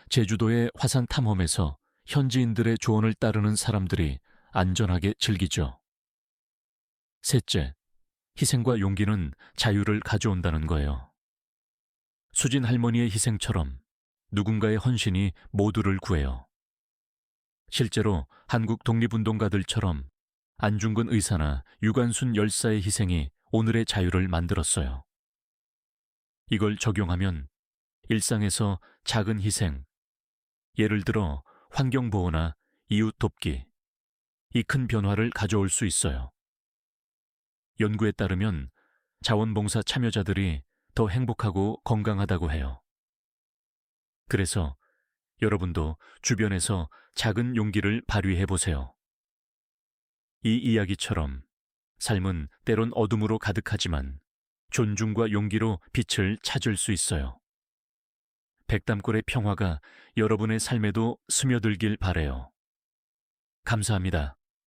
제주도의 화산 탐험에서 현지인들의 조언을 따르는 사람들이 안전하게 즐기죠. 셋째, 희생과 용기는 자유를 가져온다는 거예요. 수진 할머니의 희생처럼 누군가의 헌신이 모두를 구해요. 실제로 한국 독립운동가들처럼 안중근 의사나 유관순 열사의 희생이 오늘의 자유를 만들었어요. 이걸 적용하면 일상에서 작은 희생, 예를 들어 환경보호나 이웃 돕기, 이 큰 변화를 가져올 수 있어요. 연구에 따르면 자원봉사 참여자들이 더 행복하고 건강하다고 해요. 그래서 여러분도 주변에서 작은 용기를 발휘해 보세요. 이 이야기처럼 삶은 때론 어둠으로 가득하지만 존중과 용기로 빛을 찾을 수 있어요. 백담골의 평화가 여러분의 삶에도 스며들길 바라요. 감사합니다.